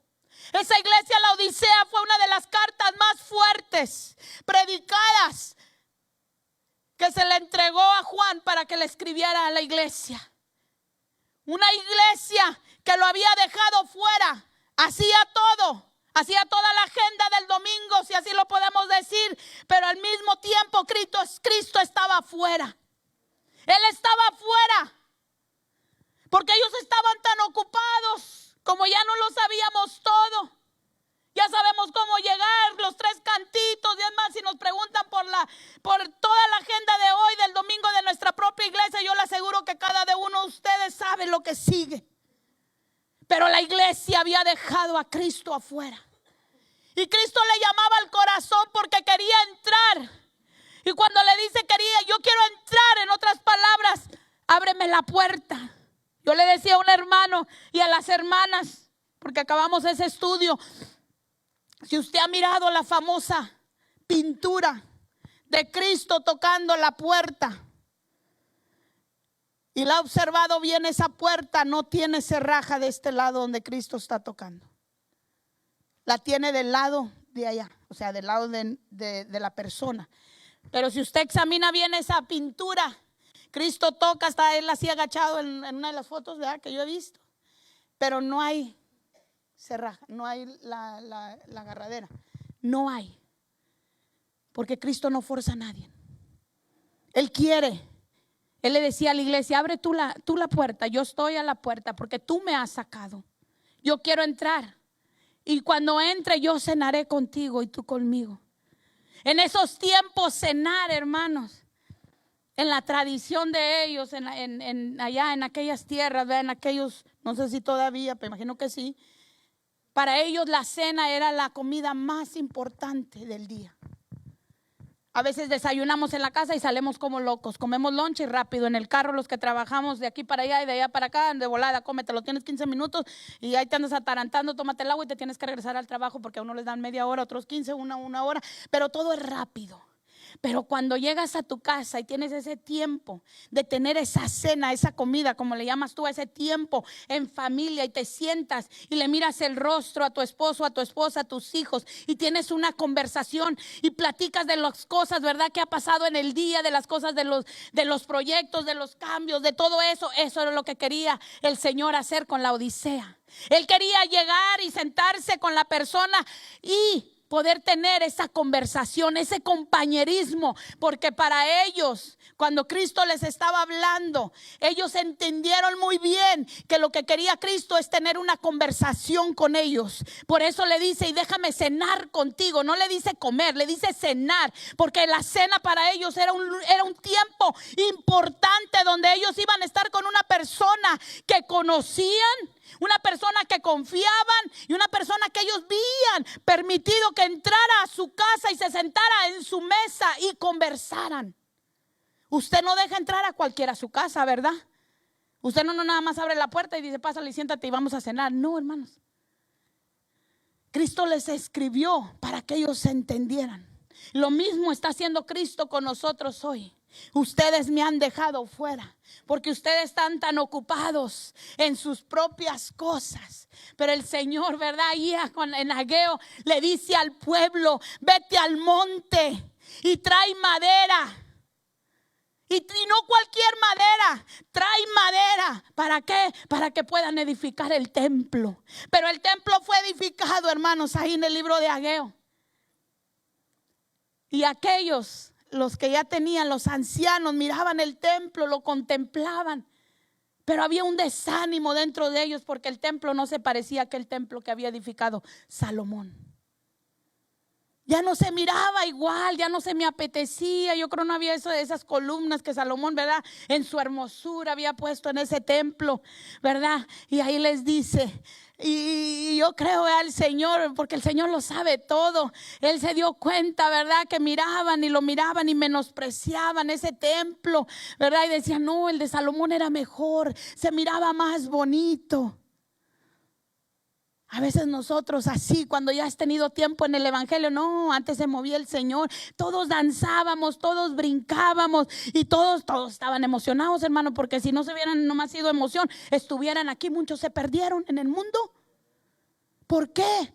Esa iglesia Laodicea fue una de las cartas más fuertes predicadas que se le entregó a Juan para que le escribiera a la iglesia. Una iglesia que lo había dejado fuera. Hacía todo, hacía toda la agenda del domingo, si así lo podemos decir, pero al mismo tiempo Cristo estaba afuera. Él estaba afuera, porque ellos estaban tan ocupados, como ya no lo sabíamos todo. Ya sabemos cómo llegar, los 3 cantitos, y es más, si nos preguntan por toda la agenda de hoy, del domingo de nuestra propia iglesia, yo le aseguro que cada uno de ustedes sabe lo que sigue. Pero la iglesia había dejado a Cristo afuera. Y Cristo le llamaba al corazón porque quería entrar. Y cuando le dice yo quiero entrar, en otras palabras, ábreme la puerta. Yo le decía a un hermano y a las hermanas, porque acabamos ese estudio, si usted ha mirado la famosa pintura de Cristo tocando la puerta, y la ha observado bien, esa puerta no tiene cerraja de este lado donde Cristo está tocando. La tiene del lado de allá, o sea, del lado de la persona. Pero si usted examina bien esa pintura, Cristo toca, hasta él así agachado en una de las fotos, ¿verdad?, que yo he visto. Pero no hay cerraja, no hay la agarradera. No hay. Porque Cristo no forza a nadie. Él quiere. Él le decía a la iglesia: abre tú la puerta, yo estoy a la puerta porque tú me has sacado. Yo quiero entrar. Y cuando entre yo cenaré contigo y tú conmigo. En esos tiempos cenar, hermanos, en la tradición de ellos, allá en aquellas tierras, ¿verdad?, en aquellos, no sé si todavía, pero imagino que sí. Para ellos la cena era la comida más importante del día. A veces desayunamos en la casa y salimos como locos. Comemos lunch y rápido en el carro, los que trabajamos de aquí para allá y de allá para acá, de volada, cómetelo, tienes 15 minutos y ahí te andas atarantando, tómate el agua y te tienes que regresar al trabajo, porque a uno les dan media hora, otros 15, una hora, pero todo es rápido. Pero cuando llegas a tu casa y tienes ese tiempo de tener esa cena, esa comida, como le llamas tú, ese tiempo en familia, y te sientas y le miras el rostro a tu esposo, a tu esposa, a tus hijos, y tienes una conversación y platicas de las cosas, ¿verdad?, que ha pasado en el día, de las cosas de los proyectos, de los cambios, de todo eso. Eso era lo que quería el Señor hacer con la Odisea. Él quería llegar y sentarse con la persona y poder tener esa conversación, ese compañerismo, porque para ellos, cuando Cristo les estaba hablando, ellos entendieron muy bien que lo que quería Cristo es tener una conversación con ellos. Por eso le dice: y déjame cenar contigo. No le dice comer, le dice cenar, porque la cena para ellos era un tiempo importante donde ellos iban a estar con una persona que conocían, una persona que confiaban y una persona que ellos habían permitido que entrara a su casa y se sentara en su mesa y conversaran. Usted no deja entrar a cualquiera a su casa, ¿verdad? Usted no nada más abre la puerta y dice: pásale y siéntate y vamos a cenar. No, hermanos. Cristo les escribió para que ellos se entendieran. Lo mismo está haciendo Cristo con nosotros hoy. Ustedes me han dejado fuera porque ustedes están tan ocupados en sus propias cosas. Pero el Señor, ¿verdad? Ahí en Ageo le dice al pueblo: vete al monte y trae madera. Y no cualquier madera, trae madera. ¿Para qué? Para que puedan edificar el templo. Pero el templo fue edificado, hermanos, ahí en el libro de Ageo. Y aquellos, los que ya tenían, los ancianos, miraban el templo, lo contemplaban. Pero había un desánimo dentro de ellos porque el templo no se parecía a aquel templo que había edificado Salomón. Ya no se miraba igual, ya no se me apetecía. Yo creo no había eso de esas columnas que Salomón, ¿verdad?, en su hermosura había puesto en ese templo, ¿verdad? Y ahí les dice, y yo creo al Señor, porque el Señor lo sabe todo. Él se dio cuenta, ¿verdad?, que miraban y menospreciaban ese templo, ¿verdad? Y decían, no, el de Salomón era mejor, se miraba más bonito. A veces nosotros así, cuando ya has tenido tiempo en el evangelio, no, antes se movía el Señor, todos danzábamos, todos brincábamos y todos estaban emocionados, hermano, porque si no se hubieran nomás sido emoción, estuvieran aquí, muchos se perdieron en el mundo. ¿Por qué?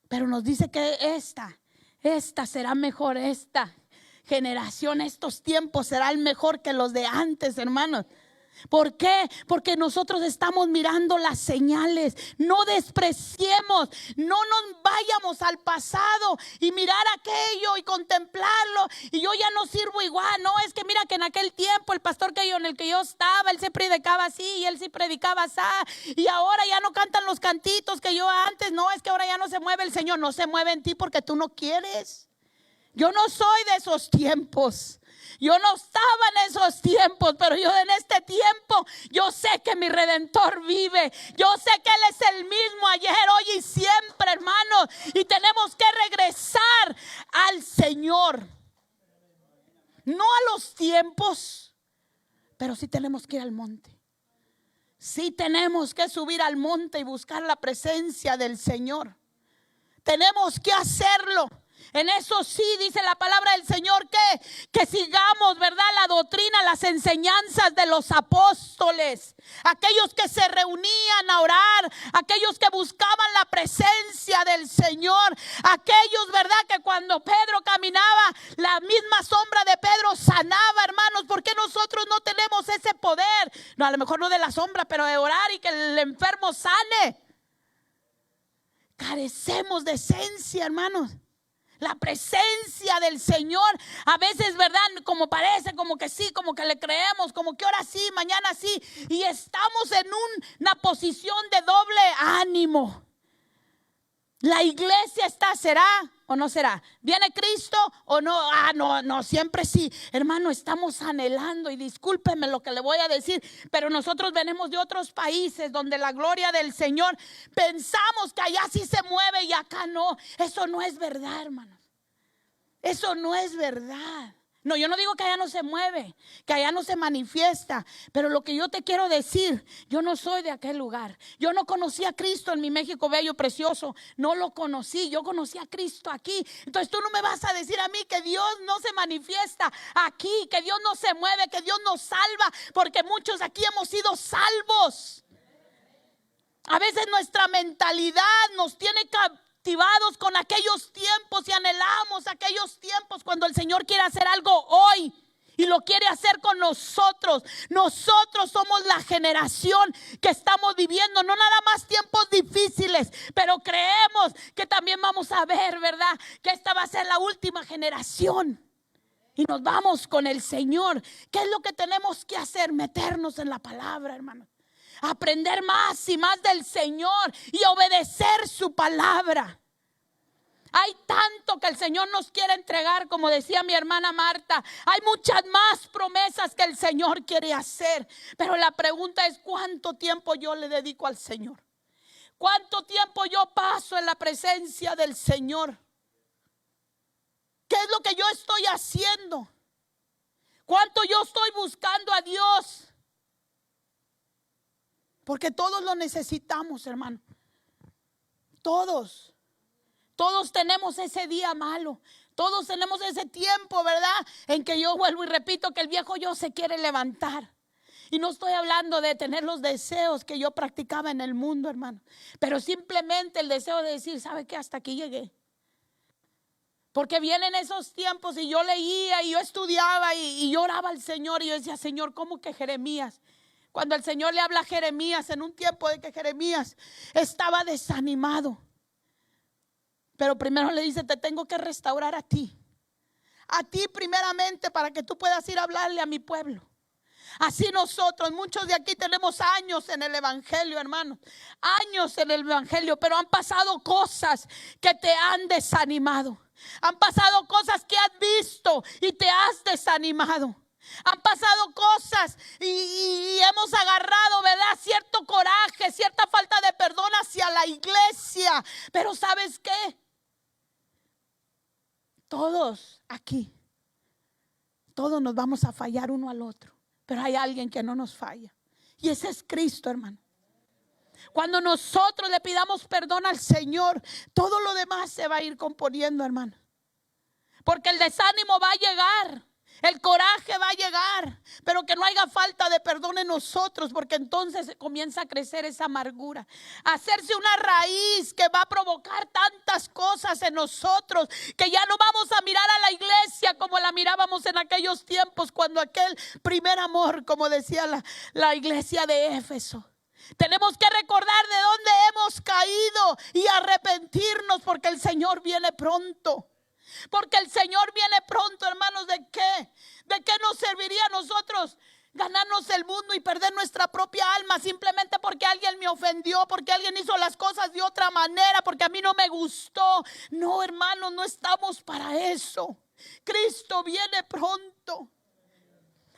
Pero nos dice que esta será mejor, esta generación, estos tiempos serán mejor que los de antes, hermanos. ¿Por qué? Porque nosotros estamos mirando las señales. No despreciemos, no nos vayamos al pasado y mirar aquello y contemplarlo. Y yo ya no sirvo igual. No, es que mira que en aquel tiempo el pastor en el que yo estaba, él se predicaba así y él sí predicaba así. Y ahora ya no cantan los cantitos que yo antes. No, es que ahora ya no se mueve el Señor. No se mueve en ti porque tú no quieres. Yo no soy de esos tiempos. Yo no estaba en esos tiempos, pero yo en este tiempo, yo sé que mi Redentor vive. Yo sé que Él es el mismo ayer, hoy y siempre, hermanos. Y tenemos que regresar al Señor. No a los tiempos, pero sí tenemos que ir al monte. Sí tenemos que subir al monte y buscar la presencia del Señor. Tenemos que hacerlo. En eso sí dice la palabra del Señor que sigamos, ¿verdad?, la doctrina, las enseñanzas de los apóstoles, aquellos que se reunían a orar, aquellos que buscaban la presencia del Señor, aquellos, ¿verdad?, que cuando Pedro caminaba, la misma sombra de Pedro sanaba, hermanos. ¿Por qué nosotros no tenemos ese poder? No, a lo mejor no de la sombra, pero de orar y que el enfermo sane. Carecemos de esencia, hermanos. La presencia del Señor a veces, ¿verdad?, como parece, como que sí, como que le creemos, como que ahora sí, mañana sí. Y estamos en una posición de doble ánimo. La iglesia ¿será o no será? ¿Viene Cristo o no? No, siempre sí. Hermano, estamos anhelando, y discúlpeme lo que le voy a decir, pero nosotros venimos de otros países donde la gloria del Señor, pensamos que allá sí se mueve y acá no. Eso no es verdad, hermanos. Eso no es verdad. No, yo no digo que allá no se mueve, que allá no se manifiesta, pero lo que yo te quiero decir, yo no soy de aquel lugar. Yo no conocí a Cristo en mi México bello, precioso. No lo conocí, yo conocí a Cristo aquí. Entonces tú no me vas a decir a mí que Dios no se manifiesta aquí, que Dios no se mueve, que Dios nos salva, porque muchos aquí hemos sido salvos. A veces nuestra mentalidad nos tiene activados con aquellos tiempos y anhelamos aquellos tiempos cuando el Señor quiere hacer algo hoy y lo quiere hacer con nosotros. Nosotros somos la generación que estamos viviendo no nada más tiempos difíciles, pero creemos que también vamos a ver, ¿verdad?, que esta va a ser la última generación y nos vamos con el Señor. ¿Qué es lo que tenemos que hacer? Meternos en la palabra, hermano. Aprender más y más del Señor y obedecer su palabra. Hay tanto que el Señor nos quiere entregar, como decía mi hermana Marta. Hay muchas más promesas que el Señor quiere hacer. Pero la pregunta es, ¿cuánto tiempo yo le dedico al Señor? ¿Cuánto tiempo yo paso en la presencia del Señor? ¿Qué es lo que yo estoy haciendo? ¿Cuánto yo estoy buscando a Dios? Porque todos lo necesitamos, hermano. Todos tenemos ese día malo. Todos tenemos ese tiempo, ¿verdad? En que yo vuelvo y repito que el viejo yo se quiere levantar. Y no estoy hablando de tener los deseos que yo practicaba en el mundo, hermano. Pero simplemente el deseo de decir, ¿sabe qué? Hasta aquí llegué. Porque vienen esos tiempos y yo leía y yo estudiaba y yo oraba al Señor. Y yo decía, Señor, ¿cómo que Jeremías? Cuando el Señor le habla a Jeremías en un tiempo de que Jeremías estaba desanimado. Pero primero le dice, te tengo que restaurar a ti. A ti primeramente para que tú puedas ir a hablarle a mi pueblo. Así nosotros, muchos de aquí tenemos años en el evangelio, hermanos. Años en el evangelio, pero han pasado cosas que te han desanimado. Han pasado cosas que has visto y te has desanimado. Han pasado cosas y hemos agarrado, ¿verdad? Cierto coraje, cierta falta de perdón hacia la iglesia. Pero ¿sabes qué? Todos aquí, todos nos vamos a fallar uno al otro. Pero hay alguien que no nos falla. Y ese es Cristo, hermano. Cuando nosotros le pidamos perdón al Señor, todo lo demás se va a ir componiendo, hermano. Porque el desánimo va a llegar. El coraje va a llegar, pero que no haya falta de perdón en nosotros, porque entonces comienza a crecer esa amargura, a hacerse una raíz que va a provocar tantas cosas en nosotros, que ya no vamos a mirar a la iglesia como la mirábamos en aquellos tiempos, cuando aquel primer amor, como decía la iglesia de Éfeso. Tenemos que recordar de dónde hemos caído y arrepentirnos, porque el Señor viene pronto. Porque el Señor viene pronto, hermanos. ¿De qué? ¿De qué nos serviría a nosotros ganarnos el mundo y perder nuestra propia alma simplemente porque alguien me ofendió, porque alguien hizo las cosas de otra manera, porque a mí no me gustó? No, hermanos, no estamos para eso. Cristo viene pronto.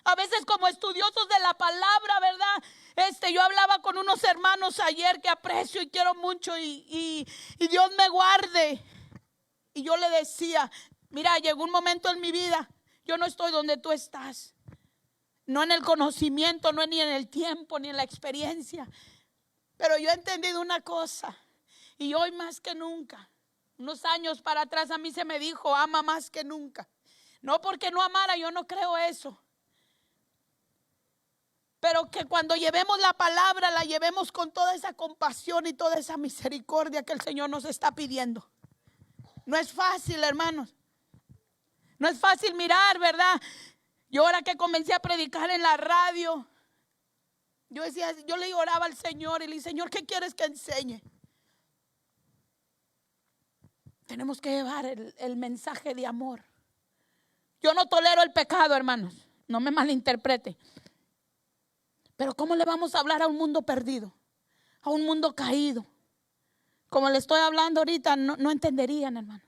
A veces como estudiosos de la palabra, ¿verdad? Yo hablaba con unos hermanos ayer que aprecio y quiero mucho y Dios me guarde. Y yo le decía, mira, llegó un momento en mi vida, yo no estoy donde tú estás. No en el conocimiento, no ni en el tiempo, ni en la experiencia. Pero yo he entendido una cosa, y hoy más que nunca, unos años para atrás a mí se me dijo, ama más que nunca. No porque no amara, yo no creo eso. Pero que cuando llevemos la palabra, la llevemos con toda esa compasión y toda esa misericordia que el Señor nos está pidiendo. No es fácil, hermanos. No es fácil mirar, ¿verdad? Yo ahora que comencé a predicar en la radio, yo le oraba al Señor y le dije, Señor, ¿qué quieres que enseñe? Tenemos que llevar el mensaje de amor. Yo no tolero el pecado, hermanos. No me malinterprete. Pero ¿cómo le vamos a hablar a un mundo perdido? A un mundo caído. Como le estoy hablando ahorita, no entenderían, hermano.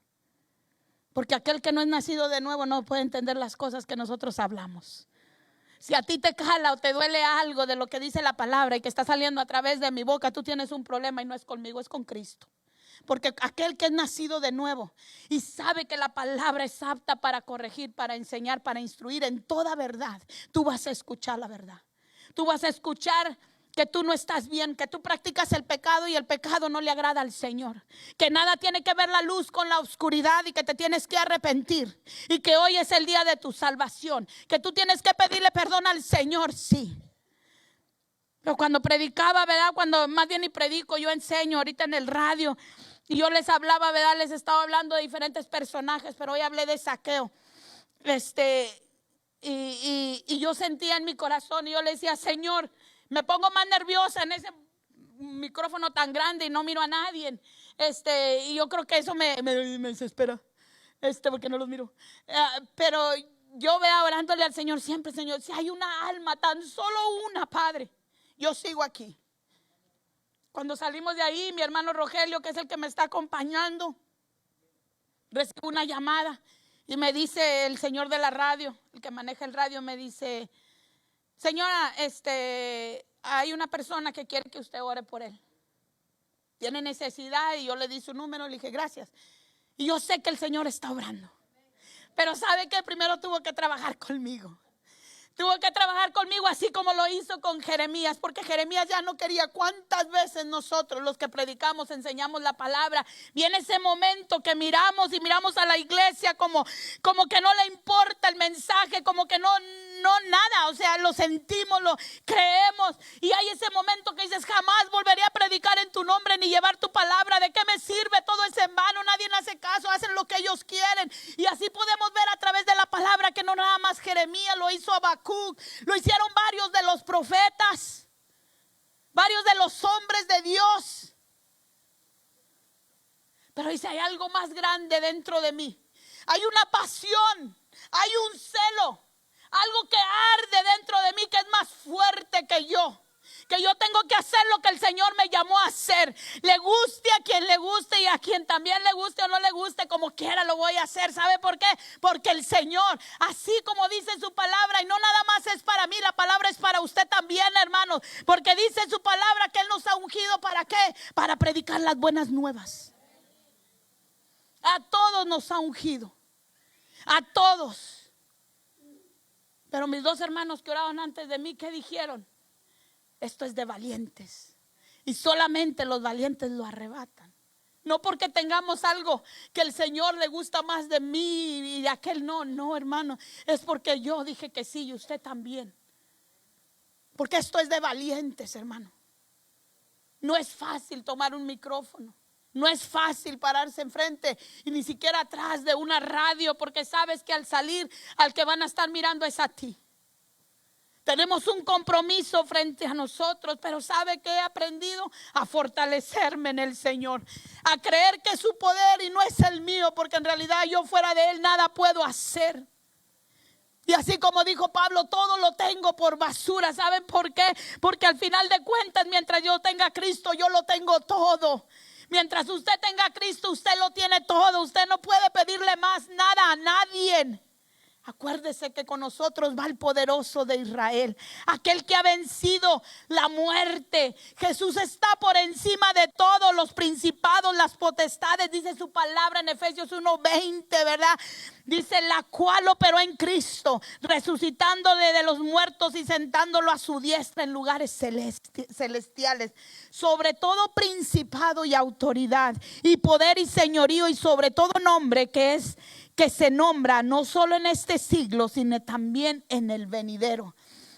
Porque aquel que no es nacido de nuevo no puede entender las cosas que nosotros hablamos. Si a ti te cala o te duele algo de lo que dice la palabra y que está saliendo a través de mi boca, tú tienes un problema y no es conmigo, es con Cristo. Porque aquel que es nacido de nuevo y sabe que la palabra es apta para corregir, para enseñar, para instruir en toda verdad, tú vas a escuchar la verdad. Tú vas a escuchar que tú no estás bien, que tú practicas el pecado y el pecado no le agrada al Señor, que nada tiene que ver la luz con la oscuridad y que te tienes que arrepentir y que hoy es el día de tu salvación, que tú tienes que pedirle perdón al Señor, sí. Pero cuando predicaba, ¿verdad? Cuando más bien ni predico, yo enseño ahorita en el radio y yo les hablaba, ¿verdad? Les estaba hablando de diferentes personajes, pero hoy hablé de Zaqueo. Y yo sentía en mi corazón y yo le decía, Señor, me pongo más nerviosa en ese micrófono tan grande y no miro a nadie. Y yo creo que eso me desespera. Porque no los miro. Pero yo veo orándole al Señor siempre, Señor, si hay una alma, tan solo una, Padre, yo sigo aquí. Cuando salimos de ahí, mi hermano Rogelio, que es el que me está acompañando, recibe una llamada y me dice el señor de la radio, el que maneja el radio, me dice, señora, hay una persona que quiere que usted ore por él. Tiene necesidad y yo le di su número y le dije gracias. Y yo sé que el Señor está obrando. Pero sabe que primero tuvo que trabajar conmigo. Tuvo que trabajar conmigo así como lo hizo con Jeremías, porque Jeremías ya no quería. ¿Cuántas veces nosotros los que predicamos, enseñamos la palabra, viene ese momento que miramos a la iglesia como que no le importa el mensaje, como que no nada, o sea, lo sentimos, lo creemos, y hay ese momento que dices: jamás volveré a predicar en tu nombre ni llevar tu palabra. ¿De qué me sirve? Todo es en vano, nadie me hace caso, hacen lo que ellos quieren. Y así podemos ver a través de la palabra que no nada más Jeremías lo hizo, Habacuc, lo hicieron varios de los profetas, varios de los hombres de Dios. Pero dice: hay algo más grande dentro de mí, hay una pasión, hay un celo, algo que arde dentro de mí, que es más fuerte que yo tengo que hacer lo que el Señor me llamó a hacer. Le guste a quien le guste y a quien también le guste o no le guste, como quiera lo voy a hacer. ¿Sabe por qué? Porque el Señor, así como dice su palabra, y no nada más es para mí, la palabra es para usted también, hermanos, porque dice su palabra que Él nos ha ungido. ¿Para qué? Para predicar las buenas nuevas. A todos nos ha ungido, a todos. Pero mis dos hermanos que oraban antes de mí, ¿qué dijeron? Esto es de valientes, y solamente los valientes lo arrebatan. No porque tengamos algo que el Señor le gusta más de mí y de aquel, no, hermano, es porque yo dije que sí y usted también. Porque esto es de valientes, hermano. No es fácil tomar un micrófono, no es fácil pararse enfrente y ni siquiera atrás de una radio, porque sabes que al salir, al que van a estar mirando es a ti. Tenemos un compromiso frente a nosotros, pero ¿sabe qué he aprendido? A fortalecerme en el Señor, a creer que es su poder y no es el mío, porque en realidad yo fuera de Él nada puedo hacer. Y así como dijo Pablo, todo lo tengo por basura. ¿Saben por qué? Porque al final de cuentas, mientras yo tenga a Cristo, yo lo tengo todo. Mientras usted tenga a Cristo, usted lo tiene todo. Usted no puede pedirle más nada a nadie. Acuérdese que con nosotros va el poderoso de Israel, aquel que ha vencido la muerte. Jesús está por encima de todos los principados, las potestades, dice su palabra en Efesios 1:20, ¿verdad? Dice: la cual operó en Cristo, resucitándole de los muertos y sentándolo a su diestra en lugares celestiales, sobre todo principado y autoridad y poder y señorío, y sobre todo nombre que se nombra no solo en este siglo, sino también en el venidero.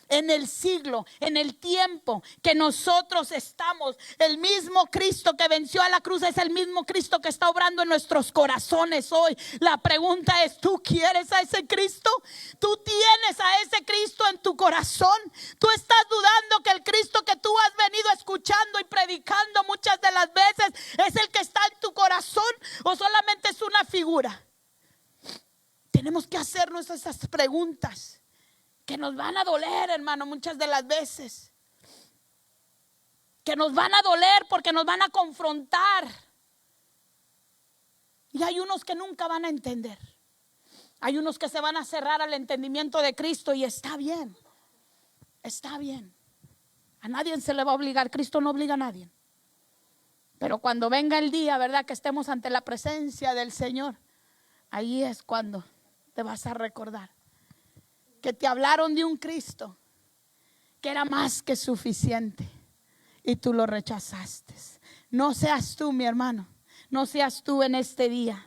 En el siglo, en el tiempo que nosotros estamos, el mismo Cristo que venció a la cruz es el mismo Cristo que está obrando en nuestros corazones hoy. La pregunta es: ¿tú quieres a ese Cristo? ¿Tú tienes a ese Cristo en tu corazón? ¿Tú estás dudando que el Cristo que tú has venido escuchando y predicando muchas de las veces es el que está en tu corazón, o solamente es una figura? Tenemos que hacernos esas preguntas que nos van a doler, hermano, muchas de las veces. Que nos van a doler porque nos van a confrontar. Y hay unos que nunca van a entender. Hay unos que se van a cerrar al entendimiento de Cristo, y está bien. Está bien. A nadie se le va a obligar. Cristo no obliga a nadie. Pero cuando venga el día, ¿verdad?, que estemos ante la presencia del Señor, ahí es cuando te vas a recordar que te hablaron de un Cristo que era más que suficiente y tú lo rechazaste. No seas tú, mi hermano, no seas tú en este día.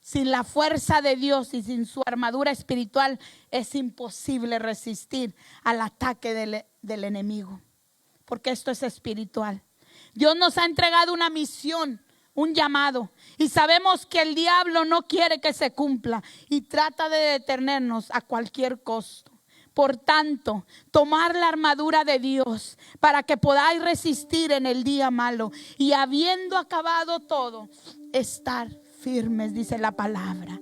Sin la fuerza de Dios y sin su armadura espiritual es imposible resistir al ataque del enemigo, porque esto es espiritual. Dios nos ha entregado una misión, un llamado, y sabemos que el diablo no quiere que se cumpla y trata de detenernos a cualquier costo. Por tanto, tomar la armadura de Dios para que podáis resistir en el día malo, y habiendo acabado todo, estar firmes, dice la palabra.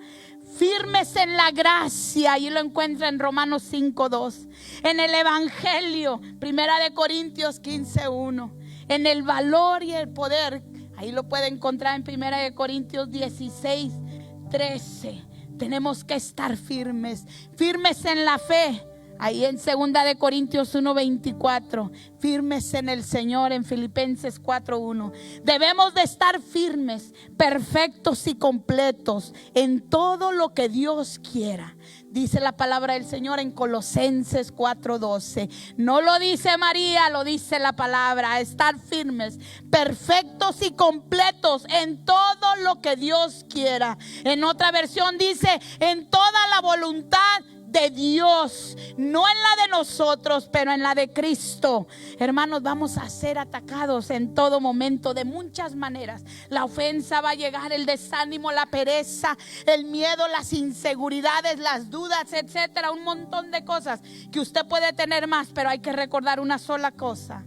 Firmes en la gracia, y lo encuentra en Romanos 5:2, en el Evangelio, 1 Corintios 15:1, en el valor y el poder. Ahí lo puede encontrar en 1 Corintios 16:13. Tenemos que estar firmes, firmes en la fe, Ahí en 2 Corintios 1:24, firmes en el Señor, en Filipenses 4:1. Debemos de estar firmes, perfectos y completos en todo lo que Dios quiera. Dice la palabra del Señor en Colosenses 4:12. No lo dice María, lo dice la palabra. Estar firmes, perfectos y completos en todo lo que Dios quiera. En otra versión dice, en toda la voluntad de Dios, no en la de nosotros, pero en la de Cristo. Hermanos, vamos a ser atacados en todo momento, de muchas maneras. La ofensa va a llegar, el desánimo, la pereza, el miedo, las inseguridades, las dudas, etcétera, un montón de cosas que usted puede tener más, pero hay que recordar una sola cosa: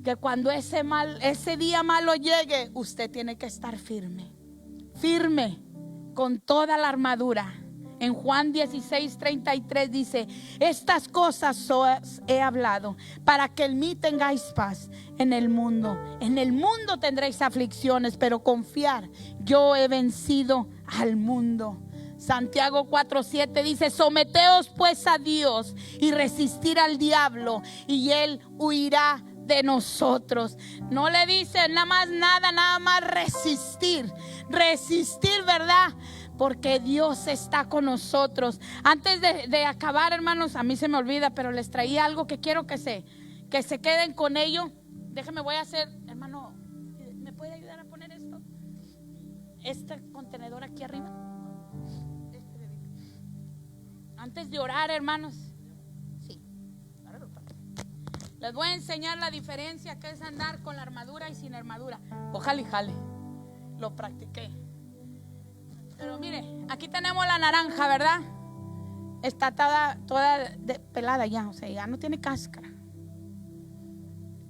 que cuando ese día malo llegue, usted tiene que estar firme, firme con toda la armadura. En Juan 16:33 dice: estas cosas os he hablado para que en mí tengáis paz. En el mundo tendréis aflicciones, pero confiar, yo he vencido al mundo. Santiago 4:7 dice: someteos pues a Dios y resistir al diablo, y él huirá de nosotros. No le dice nada más resistir, ¿verdad? Porque Dios está con nosotros. Antes de acabar, hermanos, a mí se me olvida, pero les traía algo que quiero que se queden con ello. Déjenme, voy a hacer, hermano, ¿me puede ayudar a poner esto? Este contenedor aquí arriba. Antes de orar, hermanos, sí, les voy a enseñar la diferencia que es andar con la armadura y sin armadura. Ojalá y jale, lo practiqué. Pero mire, aquí tenemos la naranja, ¿verdad? Está toda pelada ya, o sea, ya no tiene cáscara.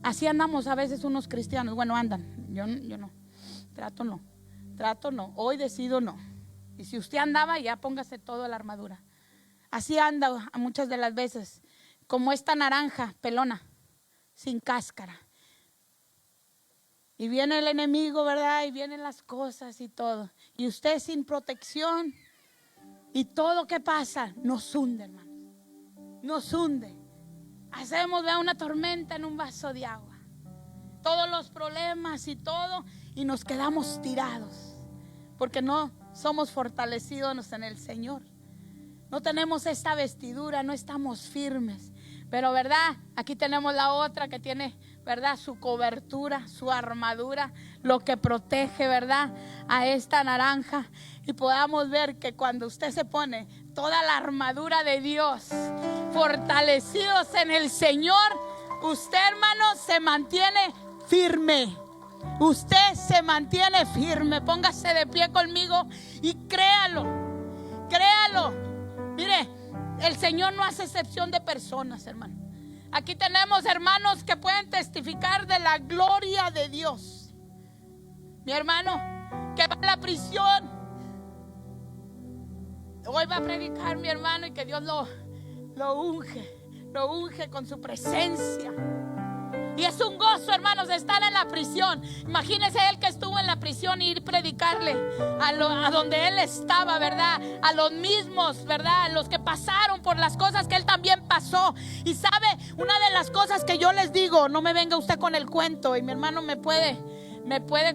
Así andamos a veces unos cristianos. Bueno, andan, yo no. Trato no, hoy decido no. Y si usted andaba, ya póngase toda la armadura. Así anda muchas de las veces, como esta naranja pelona, sin cáscara. Y viene el enemigo, ¿verdad? Y vienen las cosas y todo. Y usted sin protección. Y todo que pasa nos hunde, hermanos. Nos hunde. Hacemos, ¿verdad?, una tormenta en un vaso de agua. Todos los problemas y todo. Y nos quedamos tirados. Porque no somos fortalecidos en el Señor. No tenemos esta vestidura, no estamos firmes. Pero, ¿verdad? Aquí tenemos la otra que tiene, ¿verdad?, su cobertura, su armadura, lo que protege, ¿verdad?, a esta naranja. Y podamos ver que cuando usted se pone toda la armadura de Dios, fortalecidos en el Señor, usted, hermano, se mantiene firme. Usted se mantiene firme. Póngase de pie conmigo y créalo. Mire, el Señor no hace excepción de personas, hermano. Aquí tenemos hermanos que pueden testificar de la gloria de Dios. Mi hermano que va a la prisión, hoy va a predicar, mi hermano, y que Dios lo unge con su presencia. Y es un gozo, hermanos, de estar en la prisión. Imagínense él que estuvo en la prisión y ir a predicarle a donde él estaba, ¿verdad? A los mismos, ¿verdad? A los que pasaron por las cosas que él también pasó. Y sabe, una de las cosas que yo les digo, no me venga usted con el cuento. Y mi hermano me puede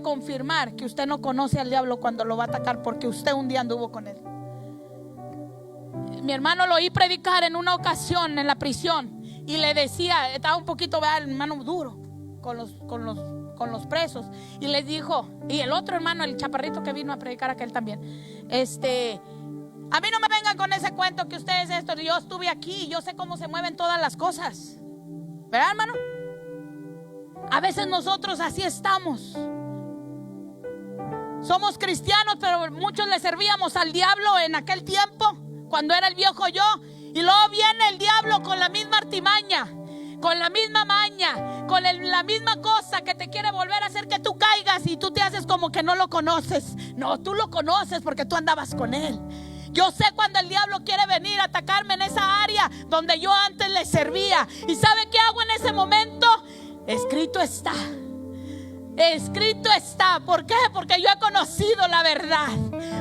confirmar que usted no conoce al diablo cuando lo va a atacar, porque usted un día anduvo con él. Mi hermano lo oí predicar en una ocasión en la prisión. Y le decía, estaba un poquito, ¿verdad?, el hermano duro con los presos. Y les dijo, y el otro hermano, el chaparrito que vino a predicar aquel también, a mí no me vengan con ese cuento que ustedes esto. Yo estuve aquí y yo sé cómo se mueven todas las cosas, ¿verdad, hermano? A veces nosotros así estamos. Somos cristianos, pero muchos le servíamos al diablo en aquel tiempo, cuando era el viejo yo. Y luego viene el diablo con la misma artimaña, con la misma maña, con la misma cosa que te quiere volver a hacer que tú caigas. Y tú te haces como que no lo conoces. No, tú lo conoces porque tú andabas con él. Yo sé cuando el diablo quiere venir a atacarme en esa área donde yo antes le servía. ¿Y sabe qué hago en ese momento? Escrito está Escrito está. ¿Por qué? Porque yo he conocido la verdad.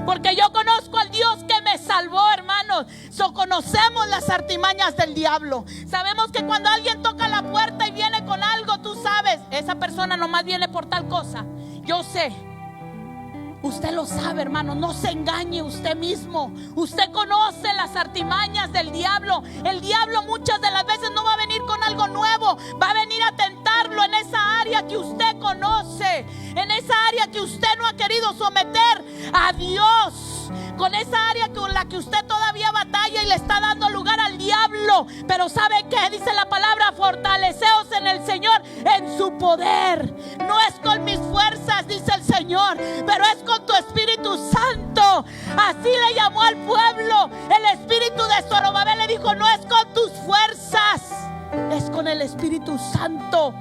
Porque yo conozco al Dios que me salvó, hermanos. Conocemos las artimañas del diablo. Sabemos que cuando alguien toca la puerta y viene con algo, tú sabes, esa persona nomás viene por tal cosa. Yo sé. Usted lo sabe, hermano. No se engañe usted mismo. Usted conoce las artimañas del diablo. El diablo muchas de las veces no va a venir con algo nuevo. Va a venir a tentarlo en esa área que usted conoce, en esa área que usted no ha querido someter a Dios, con esa área con la que usted todavía batalla y le está dando lugar al diablo. Pero ¿sabe qué? Dice la palabra: fortaleceos en el Señor, en su poder. No es con mis fuerzas, dice el Señor, pero es con tu Espíritu Santo. Así le llamó al pueblo. El espíritu de Zorobabel le dijo: no es con tus fuerzas, es con el Espíritu Santo.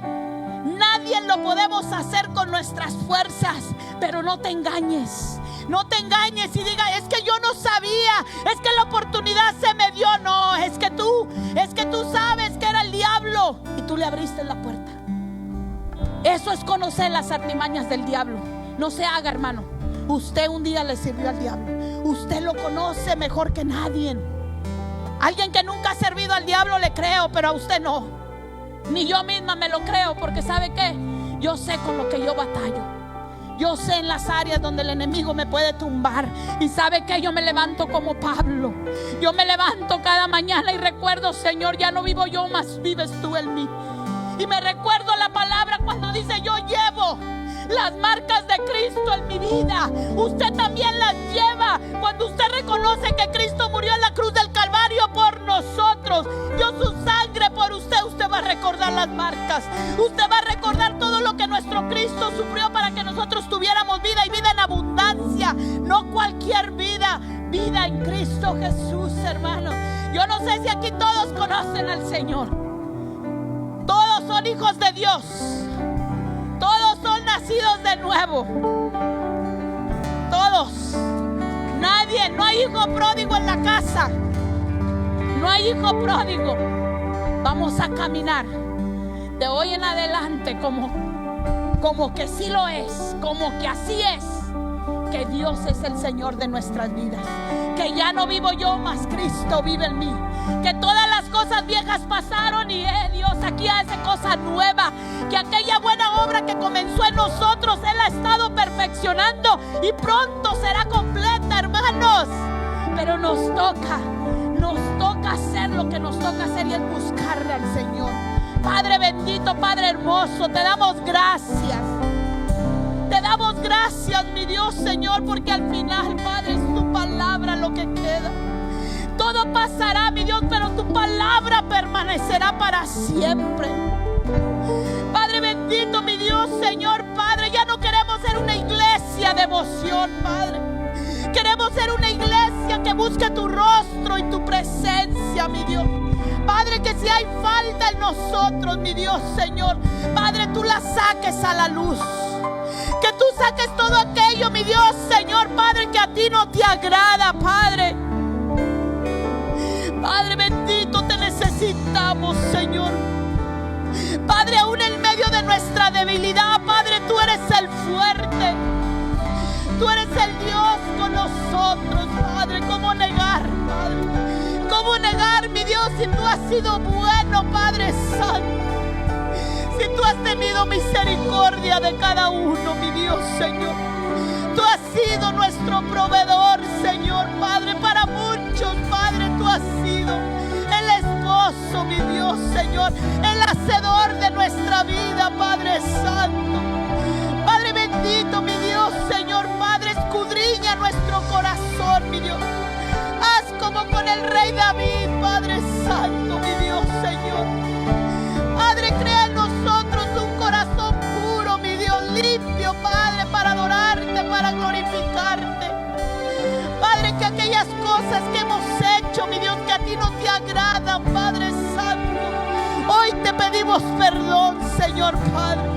Nadie lo podemos hacer con nuestras fuerzas. Pero no te engañes. No te engañes y diga: es que yo no sabía, es que la oportunidad se me dio. No, es que tú sabes que era el diablo y tú le abriste la puerta. Eso es conocer las artimañas del diablo. No se haga, hermano. Usted un día le sirvió al diablo. Usted lo conoce mejor que nadie. Alguien que nunca ha servido al diablo le creo, pero a usted no. Ni yo misma me lo creo, porque ¿sabe qué? Yo sé con lo que yo batallo. Yo sé en las áreas donde el enemigo me puede tumbar. Y ¿sabe qué? Yo me levanto como Pablo. Yo me levanto cada mañana y recuerdo: Señor, ya no vivo yo, mas vives tú en mí. Y me recuerdo la palabra cuando dice: yo llevo las marcas de Cristo en mi vida. Usted también las lleva. Cuando usted reconoce que Cristo murió en la cruz del Calvario por nosotros, dio su sangre por usted, usted va a recordar las marcas. Usted va a recordar todo lo que nuestro Cristo sufrió para que nosotros tuviéramos vida, y vida en abundancia. No cualquier vida, vida en Cristo Jesús, hermano. Yo no sé si aquí todos conocen al Señor. Todos son hijos de Dios. Todos son nacidos de nuevo. Todos. Nadie, no hay hijo pródigo en la casa. No hay hijo pródigo. Vamos a caminar de hoy en adelante como que sí lo es, como que así es, que Dios es el Señor de nuestras vidas, que ya no vivo yo, mas Cristo vive en mí, que todas las cosas viejas pasaron y Dios aquí hace cosa nueva, que aquella buena obra que comenzó en nosotros Él ha estado perfeccionando y pronto será completa, hermanos. Pero nos toca hacer lo que nos toca hacer, y es buscarle al Señor. Padre bendito, Padre hermoso, te damos gracias. Te damos gracias, mi Dios, Señor, porque al final, Padre, es tu palabra lo que queda. Todo pasará, mi Dios, pero tu palabra permanecerá para siempre. Padre bendito, mi Dios, Señor, Padre, ya no queremos ser una iglesia de emoción, Padre. Queremos ser una iglesia que busque tu rostro y tu presencia, mi Dios. Padre, que si hay falta en nosotros, mi Dios, Señor, Padre, tú la saques a la luz. Que tú saques todo aquello, mi Dios, Señor, Padre, que a ti no te agrada, Padre. Padre bendito, te necesitamos, Señor. Padre, aún en medio de nuestra debilidad, Padre, tú eres el fuerte. Tú eres el Dios con nosotros, Padre. ¿Cómo negar, Padre? ¿Cómo negar, mi Dios, si tú has sido bueno, Padre Santo? Si tú has tenido misericordia de cada uno, mi Dios, Señor. Tú has sido nuestro proveedor, Señor, Padre. Para muchos, Padre, tú has sido el esposo, mi Dios, Señor, el hacedor de nuestra vida, Padre Santo. Padre bendito, mi Dios, Señor, Padre, escudriña nuestro corazón, mi Dios. Haz como con el rey David, Padre Santo, mi Dios, Señor. Padre, crea en nosotros un corazón puro, mi Dios, limpio, Padre, para adorarte, para glorificarte. Padre, que aquellas cosas que hemos hecho, mi Dios, que a ti no te agradan, Padre Santo, hoy te pedimos perdón, Señor, Padre.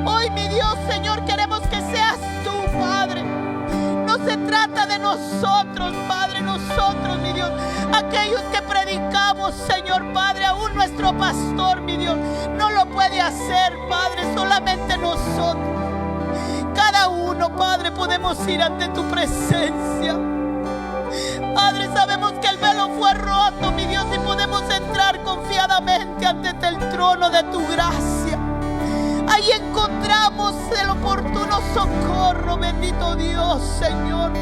Hoy, mi Dios, Señor, queremos que seas tú, Padre. No se trata de nosotros, Padre. nosotros, mi Dios. Aquellos que predicamos, Señor Padre, aún nuestro pastor, mi Dios, no lo puede hacer, Padre, solamente nosotros. Cada uno, Padre, podemos ir ante tu presencia. Padre, sabemos que el velo fue roto, mi Dios, y podemos entrar confiadamente ante el trono de tu gracia. Ahí encontramos el oportuno socorro, bendito Dios, Señor.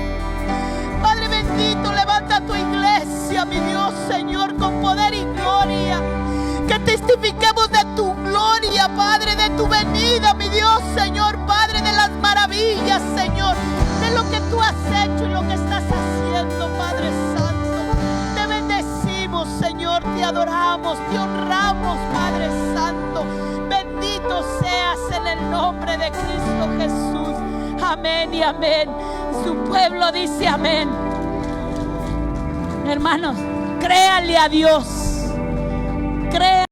Padre bendito, levanta tu iglesia, mi Dios, Señor, con poder y gloria. Que testifiquemos de tu gloria, Padre, de tu venida, mi Dios, Señor, Padre, de las maravillas, Señor, de lo que tú has hecho y lo que estás haciendo, Padre Santo. Te bendecimos, Señor, te adoramos, te honramos, Padre Santo. Bendito seas en el nombre de Cristo Jesús. Amén y amén. Su pueblo dice amén. Hermanos, créanle a Dios. Créanle.